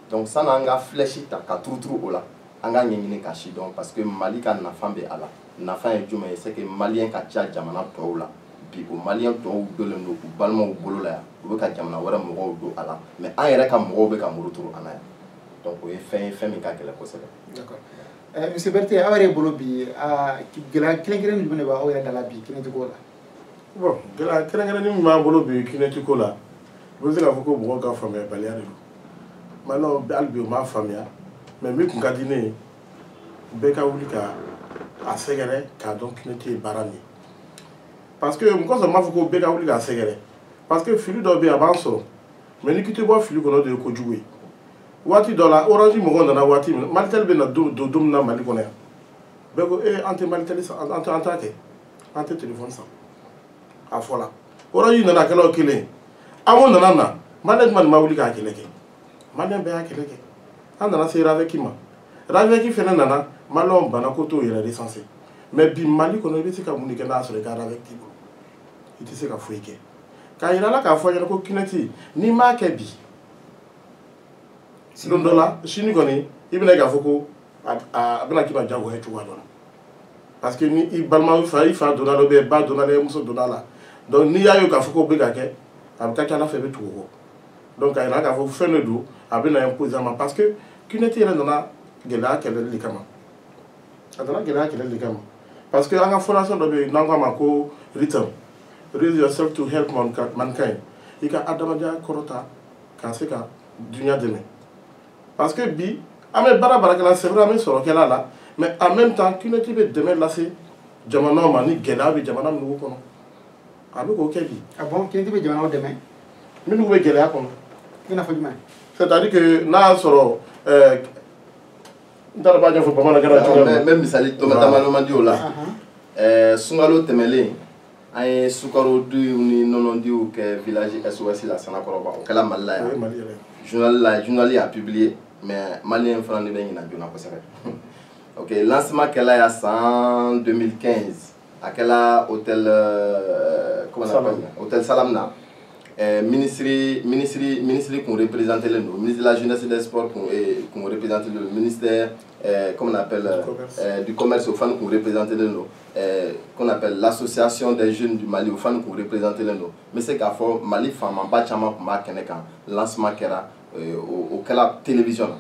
donc sani an ka flèche ta ka turuturu o la an ka ɲɛɲini ka sidɔn parce que Mali ka nafa bɛ a la nafa ye jumɛn ye c'est que maliyɛn ka ca jamana tɔw la bi o maliyɛn tɔw donnen don u balimaw bolo la yan u bɛ ka jamana wɛrɛ mɔgɔw don a la mais an yɛrɛ ka mɔgɔw bɛ ka muruturu an na yan donc o ye fɛn ye fɛn min ka gɛlɛn kosɛbɛ. d'accord monsieur Berté aw yɛrɛ bolo bi gɛlɛya kelen-kelen jumɛn de b'aw yɛrɛ da la bi Kineti ko la. bon gɛlɛya kelen-kelen min b'an bolo bi Kineti ko la u bɛ se k'a fɔ ko mɔgɔw ka faamuyabaliya de don maintenant hali bi u m'a faamuya mais min kun ka di ne ye bɛɛ ka wuli ka a sɛgɛrɛ k'a dɔn Kenneth ye baara min ye parce que mun kɔsɔn n b'a fɔ ko bɛɛ ka wuli k'a sɛgɛrɛ parce que fili dɔ bɛ yen a b'an sɔrɔ mais ni k'i tɛ bɔ fili kɔnɔ de ye kojugu ye waati dɔ la Orange mɔgɔw nana waati min Malitel bɛ na don min na Mali kɔnɔ yan bɛɛ ko an tɛ Malitel san an t'a kɛ an tɛ téléphone san a fɔla Orange nana kɛlaw kelen an nana na Malitel man ma wuli k'a kɛlɛ kɛ Malitel bɛɛ y'a kɛlɛ kɛ an nana se Ravec ma Ravec fɛnɛ nana Maliyɛnw banna ko t'o yɛrɛ recensé mais bi Mali kɔnɔ i bɛ se ka mun de kɛ n'a sɔrɔ i ka Ravec t'i bolo i tɛ se ka foyi kɛ k'a yira la k'a fɔ ɲɛna ko Kenneth n'i m'a kɛ bi don dɔ la sini kɔni i bɛna k'a fɔ ko a bɛna k'i ma jagoya cogoya dɔ la parce que ni i balima i fa donna la ou bien ba donna la i muso donna la donc n'i y'a ye k'a fɔ k'o bɛ ka kɛ a bɛ ka ca ala fɛ i bɛ tugu o kɔ donc k'a yira k'a fɔ fɛn de don a bɛna imposer a ma parce que Kenneth yɛrɛ nana gɛlɛya kɛlɛli de kama a nana gɛlɛya kɛlɛli de kama parce que an ka fondation dɔ bɛ yen n'an k'a ma ko RITM raise yourself to help mankind i ka adamadenya kɔrɔta k'a se ka dunuya dɛmɛ parce que bi an bɛ baarakɛla c'est vrai an bɛ sɔrɔkɛla la mais en même temps Kenneth bɛ dɛmɛ lase jamanaw ma ni gɛlɛya bɛ jamana minnu kɔnɔ a bɛ k'o kɛ bi. ah bon Kenneth bɛ jamanaw dɛmɛ. minnu bɛ gɛlɛya kɔnɔ. i n'a fɔ jumɛn. c'est à dire que n'a y'a sɔrɔ n t'a dɔn b'a ɲɛfɔ bamanankan na cogoya min na. n bɛ misali damadɔ di o la sunkalo tɛmɛlen an ye sukarodiw ni nɔnɔdiw kɛ village SOS la Sanakɔrɔba o kɛla Mali la yan journal y'a publié mais maliyɛn fana de bɛ ɲina joona kosɛbɛ ok lancement kɛla ya san 2015 a kɛla hôtel hôtel Salam na ministre kun représenté le ministre de la jeunesse et des sports kun représenté le ministère comment on appelle du commerce au fan kun représenté le qu'on appelle l'association des jeunes du Mali au fan kun représenté le mais c'est k'a fɔ Mali faamaba caman kun b'a kɛnɛ kan lancement kɛra o kɛla télévision na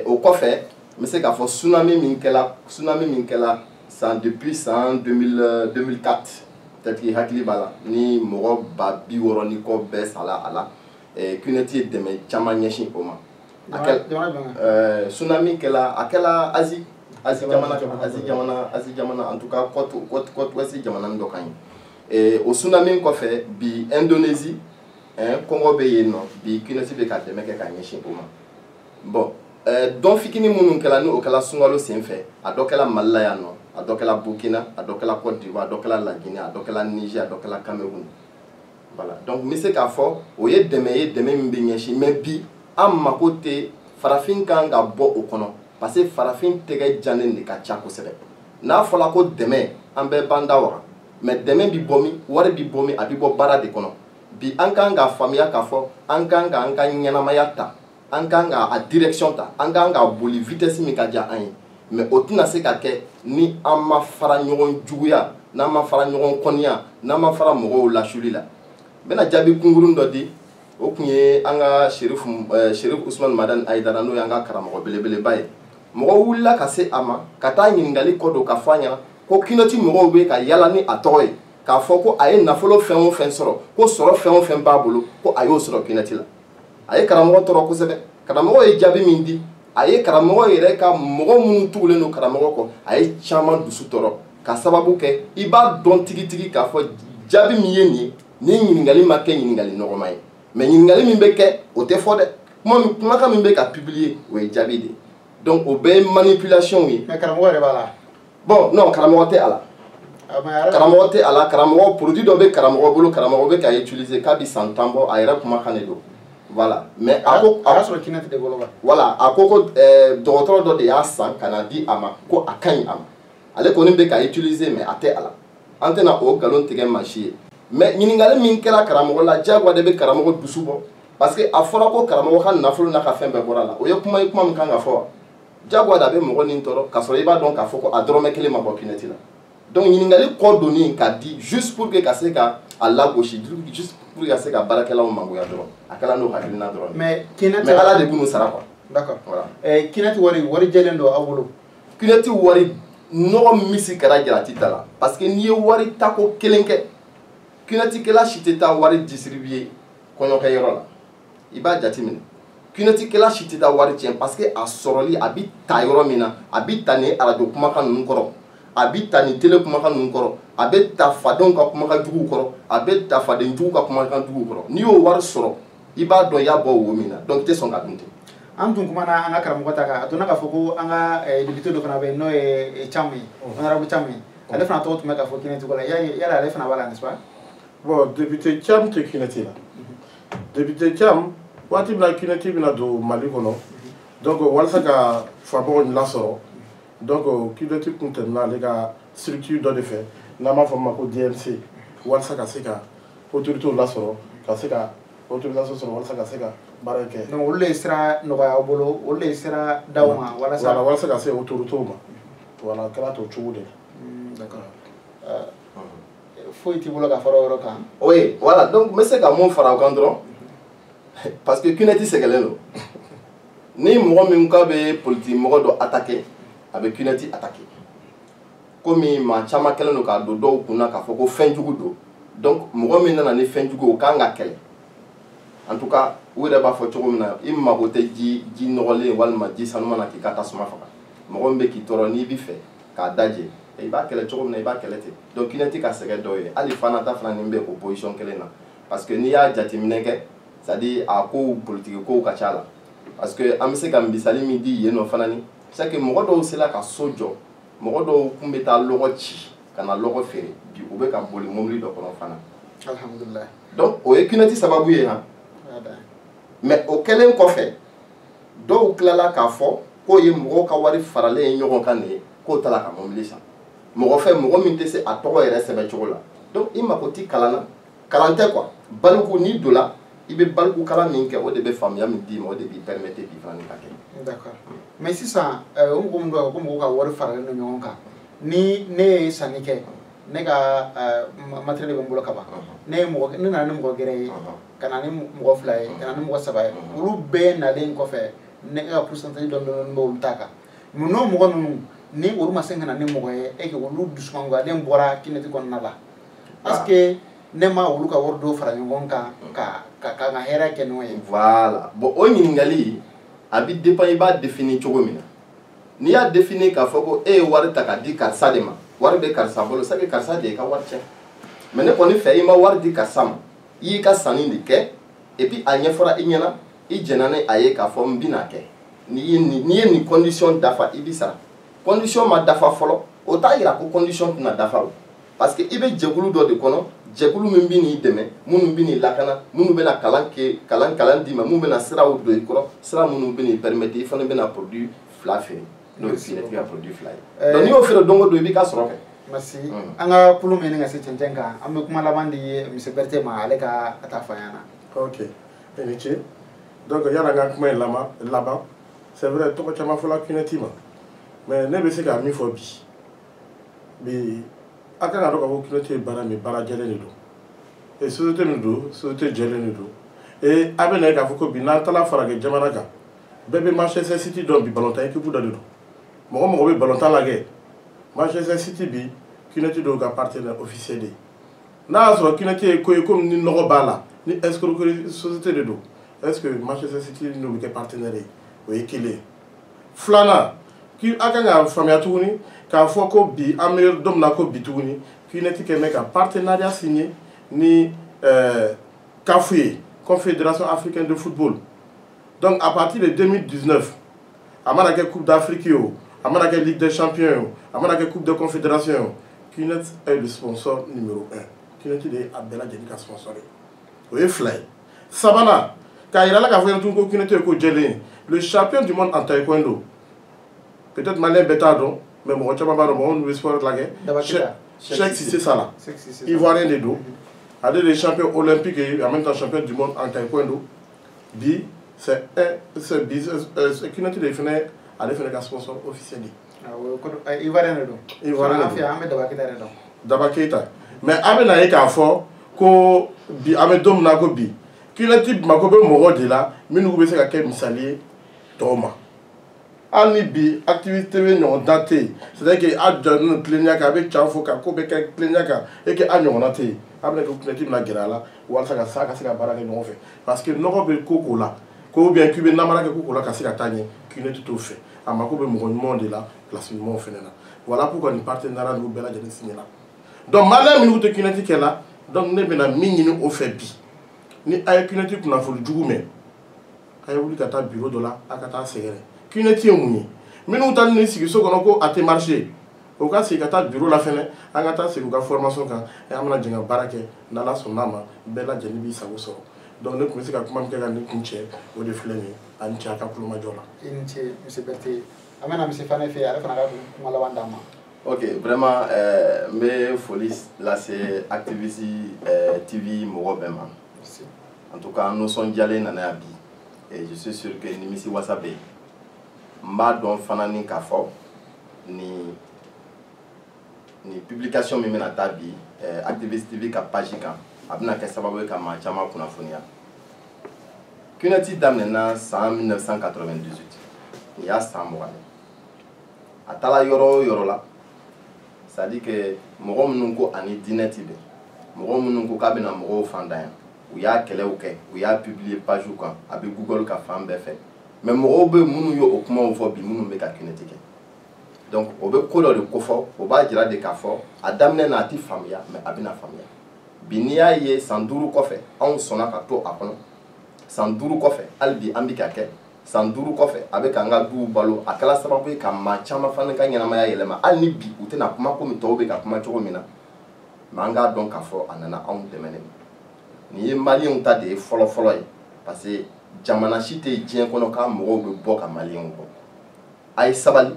o kɔfɛ n bɛ se k'a fɔ tsunami min kɛla depuis san 2004 peut-être que hakili b'a la ni mɔgɔ 60 ni kɔ bɛɛ sala a la Kenneth ye dɛmɛ caman ɲɛsin o ma tsunami kɛla a kɛla Asie jamana en tout cas côte ouest jamana dɔ kan ye o tsunami kɔfɛ bi Indonésie Kɔngɔ bɛ yen nɔ bi Kenneth bɛ ka dɛmɛ kɛ ka ɲɛsin o ma bon dɔn fitinin minnu kɛla ni o kɛla sunkalo senfɛ a dɔ kɛla Mali la yan nɔ a dɔ kɛla Burkina a dɔ kɛla Côte d'Ivoire a dɔ kɛla La Guinée a dɔ kɛla Niger a dɔ kɛla Cameroun voilà donc n bɛ se k'a fɔ o ye dɛmɛ min bɛ ɲɛsin mais bi an mako tɛ farafin kan ka bɔ o kɔnɔ parce que farafin tɛgɛ janen de ka ca kosɛbɛ n'a fɔra ko dɛmɛ an bɛɛ b'an da waga mais dɛmɛ bɛ bɔ min wari bɛ bɔ min a bɛ bɔ baara de kɔnɔ bi an kan ka faamuya k'a fɔ an kan ka an ka ɲɛnamaya ta an kan ka a direction ta an kan ka boli vitesse min ka diya an ye mais o tɛna se ka kɛ ni an ma fara ɲɔgɔn juguya n'an ma fara ɲɔgɔn kɔniya n'an ma fara mɔgɔw lasuli la n bɛna jaabi kunkurun dɔ di o tun ye an ka Sherif Usman Madani Ayidara n'o y'an ka karamɔgɔ belebeleba ye mɔgɔw wulila ka se a ma ka taa ɲininkali kɔ don ka fɔ a ɲɛna ko Kenneth mɔgɔw bɛ ka yala ni a tɔgɔ ye k'a fɔ ko a ye nafolo fɛn o fɛn sɔrɔ ko sɔrɔ fɛn o fɛn b'a bolo ko a y'o sɔrɔ Kenneth la a ye karamɔgɔ tɔɔrɔ kosɛbɛ karamɔgɔ ye jaabi min di a ye karamɔgɔ yɛrɛ ka mɔgɔ minnu tugulen don karamɔgɔ kɔ a ye caman dusu tɔɔrɔ ka sababu kɛ i b'a dɔn tigitigi k'a fɔ jaabi min ye nin ye ni ɲininkali ma kɛ ɲininkali nɔgɔma ye mais ɲininkali min bɛ kɛ o tɛ fɔ dɛ kumakan min bɛ ka publier o ye jaabi de donc o bɛɛ ye manipulation ye. mais karamɔgɔ yɛrɛ b'a la. bon non karamɔgɔ tɛ a la. karamɔgɔ tɛ a la karamɔgɔ produit dɔ bɛ karamɔgɔ bolo karamɔgɔ bɛ ka utiliser k'a bɛ san 10 bɔ a yɛrɛ kumakan de don voilà mais a ko a y'a sɔrɔ Kenneth de bolo wa. voilà a ko dɔgɔtɔrɔ dɔ de y'a san ka na di a ma ko a ka ɲi a ma ale kɔni bɛ ka utiliser mais a tɛ a la an tɛna o nkalon tigɛ maa si ye mais ɲininkali min kɛra karamɔgɔ la diyagoya de bɛ karamɔgɔ dusu bɔ parce que a fɔra ko karamɔgɔ ka nafolo n'a ka fɛn bɛɛ bɔra a la o ye kuma ye kuma min kan ka fɔ wa diyagoya de a bɛ mɔgɔ nin tɔɔrɔ k'a sɔrɔ i b'a dɔn k'a fɔ ko a dɔrɔmɛ kelen ma bɔ Kenneth la donc ɲininkali kɔ donni k'a di juste pour que ka se ka a lagosi juste pour que ka se ka baarakɛlaw mangoya dɔrɔn a kɛla n'o hakilina dɔrɔn mais Kenneth ala de b'u n'u sara quoi. d'accord voilà Kenneth wari jɛlen don aw bolo. Kenneth wari nɔgɔ misi kɛra jalati ta la parce que n'i ye wari tako kelen kɛ Kenneth kɛla si tɛ taa wari distribuer kɔɲɔkɛyɔrɔ la i b'a jateminɛ Kinetikɛla si tɛ taa wari tiɲɛ parce que a sɔrɔli a bɛ ta yɔrɔ min na a bɛ ta ni arajo kumakan ninnu kɔrɔ a bɛ ta ni télé kumakan ninnu kɔrɔ a bɛ ta fadenw ka kumakan juguw kɔrɔ a bɛ ta fadenjugu ka kumakan juguw kɔrɔ n'i y'o wari sɔrɔ i b'a dɔn i y'a bɔ wo min na donc i tɛ sɔn ka dun ten. An tun kumana an ka karamɔgɔ ta kan a donna k'a fɔ ko an ka député dɔ fana bɛ yen n'o ye Thiam ye honorable Thiam ye ale fana tɔgɔ tun bɛ ka fɔ Kineti ko la yala ale fana b'a la n'est-ce pas? Bon député Thiam tɛ Kineti la député Thiam waati min na Kineti bɛna don Mali kɔnɔ donc walasa ka fabagaw lasɔrɔ donc Kineti kun tɛmɛna ale ka structure dɔ de fɛ n'an b'a fɔ o ma ko DMC walasa ka se ka autorités lasɔrɔ ka se ka autorisation sɔrɔ walasa ka se ka baara kɛ. Donc olu de ye sira nɔgɔya aw bolo olu de ye sira d'aw ma walasa ka se autorités ma voilà kɛra to cogo de la. D'accord. Foyi t'i bolo ka fara o yɔrɔ kan. Oui voilà donc n bɛ se ka mun fara o kan dɔrɔn parce que Kineti sɛgɛlen don ni mɔgɔ min k'a bɛ politique mɔgɔ dɔ attaquer a bɛ Kineti attaquer komi maa caman kɛlen don k'a don dɔw kunna k'a fɔ ko fɛnjugu don donc mɔgɔ min nana ni fɛnjugu o kan ka kɛlɛ en tout cas u yɛrɛ b'a fɔ cogo min na i mago tɛ ji nɔgɔlen walima ji sanuman na k'i ka tasuma faga mɔgɔ min bɛ k'i tɔɔrɔ n'i bɛ fɛ k'a dajɛ i b'a kɛlɛ cogo min na i b'a kɛlɛ ten donc Kineti ka sɛgɛn dɔw ye hali Fanata fana nin bɛ opposition kelen na parce que n'i y'a jateminɛ kɛ c'est à dire a kow politique kow ka ca la parce que an bɛ se ka misali min di yen nɔ fana ni c'est que mɔgɔ dɔw sera ka so jɔ mɔgɔ dɔw kun bɛ taa lɔgɔ ci ka na lɔgɔ feere bi u bɛ ka boli mobili dɔ kɔnɔ fana. Alhamdulillah. Donc o ye Kineti sababu ye han mais o kɛlen kɔfɛ dɔw tilala k'a fɔ k'o ye mɔgɔw ka wari faralen ye ɲɔgɔn kan de ye k'o tala ka mobili san mɔgɔ fɛ mɔgɔ min tɛ se a tɔgɔ yɛrɛ sɛbɛn cogo la donc i mako tɛ kalan na kalan tɛ quoi baliku n'i donna i bɛ baliku kalan min kɛ o de bɛ faamuya min d'i ma o de b'i permettre k'i fana ka kɛ. D'accord mais sisan o mɔgɔ min don ko mɔgɔw ka wari faralen don ɲɔgɔn kan ni ne ye sanni kɛ ne ka matériel bɛ n bolo ka ban ne nana ni mɔgɔ gɛrɛ ye ka na ni mɔgɔ 2 ye ka na ni mɔgɔ 3 ye olu bɛɛ nalen kɔfɛ ne ka pourcentage dɔɔni bɛ olu ta kan mais n'o mɔgɔ ninnu ni olu ma se ka na ni mɔgɔ ye et que olu dusumangoyalen bɔra Kineti kɔnɔna la est-ce que ne ma olu ka wari dɔw fara ɲɔgɔn kan ka n ka hɛrɛ kɛ n'o ye. Voilà bon o ɲininkali a bɛ dépend i b'a définir cogo min na n'i y'a définir k'a fɔ ko e ye wari ta k'a di karisa de ma wari bɛ karisa bolo c'est que karisa de ye i ka wari tiɲɛ mais ne kɔni fɛ i ma wari di karisa ma i y'i ka sanni de kɛ et puis a ɲɛfɔra i ɲɛna i jɛnna ni a ye k'a fɔ n bɛna kɛ n'i ye nin condition dafa i bɛ sara condition ma dafa fɔlɔ o t'a yira ko condition tɛna dafa o parce que i bɛ jɛkulu dɔ de kɔnɔ jɛkulu min bɛ n'i dɛmɛ minnu bɛ n'i lakana minnu bɛna kalan d'i ma minnu bɛna siraw don i kɔrɔ sira minnu bɛ n'i permettre i fana bɛna produit 2 feere n'o ye Kineti ka produit 2 ye donc n'i y'o feere don o don i b'i ka sɔrɔ kɛ. Merci an ka kulu min ka se cɛncɛn kan an bɛ kuma laban di monsieur Berté ma ale ka taa fɔ an ɲɛna. Ok i ni ce donc yala n ka kuma in laban c'est vrai tɔgɔ caman fɔla Kineti ma mais ne bɛ se ka min fɔ bi a kan ka dɔn k'a fɔ Kineti ye baara min baara jɛlen de don et société min don société jɛlen de don et a bɛ na ye k'a fɔ ko bi n'an taara farajɛ jamana kan bɛɛ bɛ Manchester City dɔn bi ballon tan équipe dɔ de don mɔgɔ mɔgɔ bɛ ballon tan lajɛ Manchester City bi Kineti dɔw ka partenaire officiel de n'a y'a sɔrɔ Kineti ye ko ye komi ni nɔgɔ b'a la ni escroquerie société de don est-ce que Manchester City n'o bɛ kɛ partenaire ye o ye kelen ye filanan a kan ka faamuya tuguni k'a fɔ ko bi an bɛ don min na ko bi tuguni Kineti kɛ bɛ ka partenariat signé ni CAF ye Confédération africaine de football donc à partir de 2019 a mana kɛ Coupe d'Afrique ye o a mana kɛ Ligue des champions ye o a mana kɛ Coupe de confédération ye o Kineti est le sponsor numéro 1 Kineti de ye a bɛɛ lajɛlen ka sponsor ye o ye 2 ye sabanan k'a yira la k'a fɔ tuguni ko Kineti ye ko jɛlen ye le champion du monde en taekwondo peut-être malien bɛɛ t'a dɔn mais mɔgɔ caman b'a dɔn mɔgɔ minnu bɛ sport la kɛ Cheikh Cissé Sala ivoirien de don ale de ye champion olympique ye en même temps champion du monde en taekwondo bi c'est Kineti de fana ale fana ka sponsor officiel ye. Ivoirien de don. Ivoirien an fɛ an bɛ Daba Keita de dɔn. Daba Keita mais an bɛ na ye k'a fɔ ko bi an bɛ don min na ko bi Kineti mako bɛ mɔgɔ de la minnu bɛ se ka kɛ misali ye tɔw ma. hali ni bi activité bɛ ɲɔgɔn dan tɛ yen c'est-à-dire que a jɔlen tilennenya kan a bɛ can fɔ kan ko bɛ kɛ tilennenya kan et que a ɲɔgɔnna tɛ yen a bɛna kɛ Kineti bɛna gɛrɛ a la walasa ka se ka baara kɛ ɲɔgɔn fɛ parce que nɔgɔ bɛ ko la ko bien k'i bɛ namara kɛ ko la ka se ka taa ɲɛ CUNET t'o fɛ a mako bɛ mɔgɔ ɲumanw de la place ɲumanw fɛnɛ na voilà pourquoi nin partenariat ninnu bɛɛ lajɛlen signé la donc malgré minnu tɛ CUNET kɛ la donc ne bɛna min ɲini o fɛ bi ni a ye CUNET kunnafoni jugu mɛn a ye wuli ka taa bureau dɔ la a ka taa sɛgɛrɛ CUNET ye mun ye minnu taalen ni sigi so kɔnɔ ko a tɛ marché o ka sigi ka taa bureau la fɛnɛ an ka taa sigi u ka formation kan an bɛna jɛn ka baara kɛ n'Ala sɔnn'a ma bɛɛ lajɛlen b'i sago sɔrɔ donc ne tun bɛ se ka kuma min kɛ ka ne kun cɛ o de filɛ nin ye a ni cɛ a ka kulomajɔ la. I ni ce monsieur Berté an bɛna monsieur Fane fɛ ale fana ka kuma laban d'an ma. Ok, vraiment n bɛ foli lase Activist TV mɔgɔ bɛɛ ma. En tout cas nisɔndiyalen nana yan bi et je suis sûr que nimisi wasa bɛ yen n b'a dɔn fana ni k'a fɔ ni publication min bɛna taa bi Activist TV ka page kan a bɛna kɛ sababu ye ka maa caman kunnafoniya. CUNET daminɛna san 1998 nin y'a san 20 a taara yɔrɔ o yɔrɔ la c'est à dire que mɔgɔ minnu ko ani diinɛ ti bɛn mɔgɔ minnu ko k'a bɛna mɔgɔw fandan yan u y'a kɛlɛw kɛ u y'a publier page kan a bɛ Google ka fan bɛɛ fɛ mais mɔgɔw bɛ minnu ye o kumaw fɔ bi minnu bɛ ka CUNET kɛ donc o bɛ ko dɔ de kofɔ o b'a jira de k'a fɔ a daminɛ na a ti faamuya mais a bɛna faamuya bi n'i y'a ye san 5 kɔfɛ anw sɔnna ka to a kɔnɔ san 5 kɔfɛ hali bi an bɛ ka kɛ san 5 kɔfɛ a bɛ k'an ka duw balo a kɛla sababu ye ka maa caman fana ka ɲɛnamaya yɛlɛma hali ni bi u tɛna kuma komi tɔw bɛ ka kuma cogo min na mais an k'a dɔn k'a fɔ a nana anw dɛmɛ de ma nin ye maliyɛnw ta de ye fɔlɔ-fɔlɔ ye parce que jamana si tɛ diɲɛ kɔnɔ k'a mɔgɔw bɛ bɔ ka maliyɛnw bɔ a ye sabali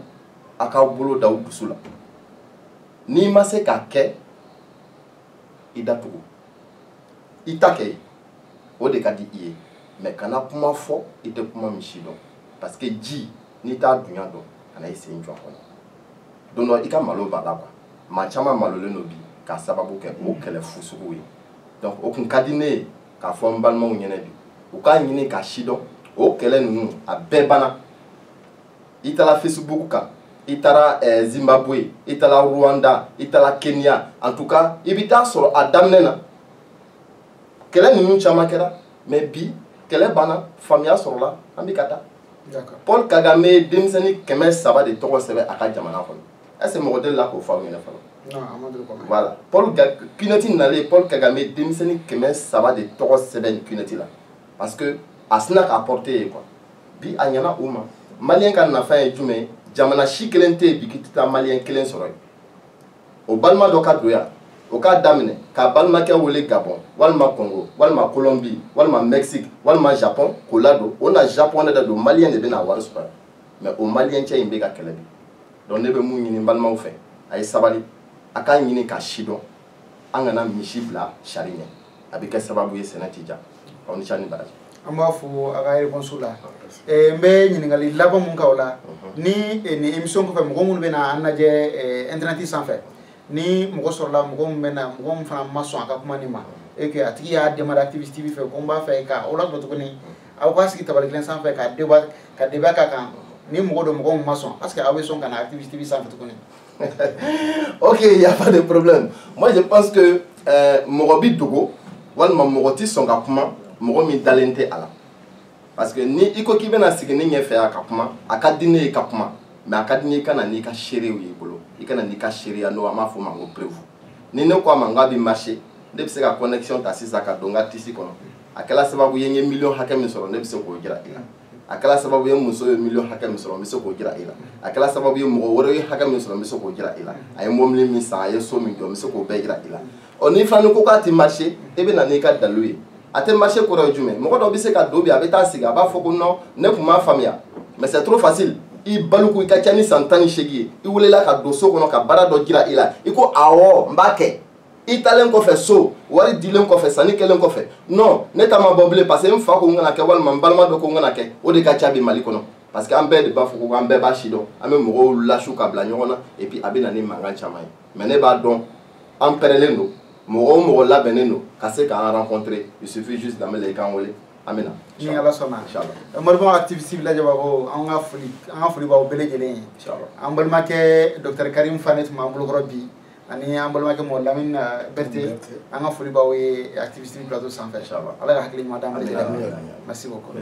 a k'aw bolo da aw dusu la n'i ma se k'a kɛ i datugu i ta kɛ o de ka di i ye mais kana kuma fɔ i tɛ kuma min si dɔn parce que ji n'i t'a dunya dɔn kana i sen jɔ a kɔnɔ don dɔ i ka malo b'a la quoi maa caman malolen do bi k'a sababu kɛ o kɛlɛ fu sugu ye donc o kun ka di ne ye k'a fɔ n balimaw ɲɛna bi u k'a ɲini k'a si dɔn o kɛlɛ ninnu a bɛɛ banna i taara Facebook kan i taara Zimbabwe i taara Rwanda i taara Kenya en tout cas i bɛ taa sɔrɔ a daminɛ na kɛlɛ ninnu caman kɛra mais bi kɛlɛ banna faamuya sɔrɔla an bɛ ka taa Paul Kagame ye denmisɛnnin 300 de tɔgɔ sɛbɛn a ka jamana kɔnɔ est-ce que mɔgɔ delila k'o fɔ aw ɲɛna fɔlɔ non a ma deli kɔnɔ voilà CUNET nalen Paul Kagame denmisɛnnin 300 de tɔgɔ sɛbɛn CUNET la parce que a sina k'a porter ye quoi bi a ɲɛna u ma maliyɛn ka nafa ye jumɛn ye jamana si kelen tɛ yen bi k'i tɛ taa maliyɛn kelen sɔrɔ yen o balima dɔ ka don yan o k'a daminɛ k'a balimakɛ wele Gabon walima Congo walima Colombie walima Mexique walima Japon k'o ladon o na Japon de don maliyɛn de bɛna wari sɔrɔ mais o maliyɛn cɛ in bɛ ka kɛlɛ bi donc ne bɛ mun ɲini balimaw fɛ a ye sabali a k'a ɲini ka si dɔn an kana misi bila sari ɲɛ a bɛ kɛ sababu ye sɛnɛ ti ja aw ni ca ni baraji an b'a fɔ a ka réponse la n bɛ ɲininkali laban mun k'aw la ni nin émission kɔfɛ mɔgɔ minnu bɛ na an lajɛ internet sanfɛ ni mɔgɔ sɔrɔla mɔgɔ min bɛ na mɔgɔ min fana ma sɔn a ka kuma nin ma et que a tigi y'a démarrer Activist TV fɛ ko n b'a fɛ ka aw ladon tuguni aw k'a sigi tabali kelen sanfɛ ka débat k'a kan ni mɔgɔ don mɔgɔ min ma sɔn est-ce que aw bɛ sɔn ka na Activist TV sanfɛ tuguni ok il y a pas de problème moi je pense que mɔgɔ bi dogo walima mɔgɔ ti sɔn ka kuma mɔgɔ min dalen tɛ a la parce que ni i ko k'i bɛna sigi ne ɲɛfɛ a ka kuma a ka di ne ye ka kuma mais a ka di n ye i ka na n'i ka seerew y'i bolo i ka na n'i ka seereya n'o an b'a fɔ o ma ko preuve ni ne ko a ma n k'a bɛ marché ne bɛ se ka connexion ta sisan ka don n ka tisi kɔnɔ a kɛla sababu ye n ye miliyɔn hakɛ min sɔrɔ ne bɛ se k'o jira i la a kɛla sababu ye muso ye miliyɔn hakɛ min sɔrɔ n bɛ se k'o jira i la a kɛla sababu ye mɔgɔ wɛrɛ ye hakɛ min sɔrɔ n bɛ se k'o jira i la a ye mobili min san a ye so min jɔ n bɛ se k'o bɛɛ jira i la ɔ n'i fana ko k'a tɛ marché e bɛ na n'i ka dalilu ye a tɛ marché kɔrɔ ye jumɛn mɔgɔ dɔ bɛ se ka don bi a bɛ taa sigi a b'a fɔ ko non ne tun m'a faamuya mais c'est trop facile i baluku i ka ca ni san 18 ye i welela ka don so kɔnɔ ka baara dɔ jira i la i ko awɔ n b'a kɛ i talen kɔfɛ so wari dilen kɔfɛ sanni kɛlen kɔfɛ non ne ta ma bɔ bilen parce que n fa ko n kana kɛ walima n balima dɔ ko n kana kɛ o de ka ca bi Mali kɔnɔ parce que an bɛɛ de b'a fɔ ko an bɛɛ b'a si dɔn an bɛ mɔgɔw lasiw ka bila ɲɔgɔn na et puis a bɛ na ni mankan caman ye mais ne b'a dɔn an pɛrɛlen don mɔgɔ o mɔgɔ labɛnnen don ka se k'an rencontrer il suffit juste d'an wele k'an wele amina ni ala sɔnna n balima Activist TV lajɛbagaw an ka foli b'aw bɛɛ lajɛlen ye an balimakɛ Dr Karim Fane tun b'an bolokɔrɔ bi ani an balimakɛ mɔgɔ Lamine Berté an ka foli b'aw ye Activist TV plateau sanfɛ ala ka hakili ɲuman d'an bɛɛ lajɛlen ma merci beaucoup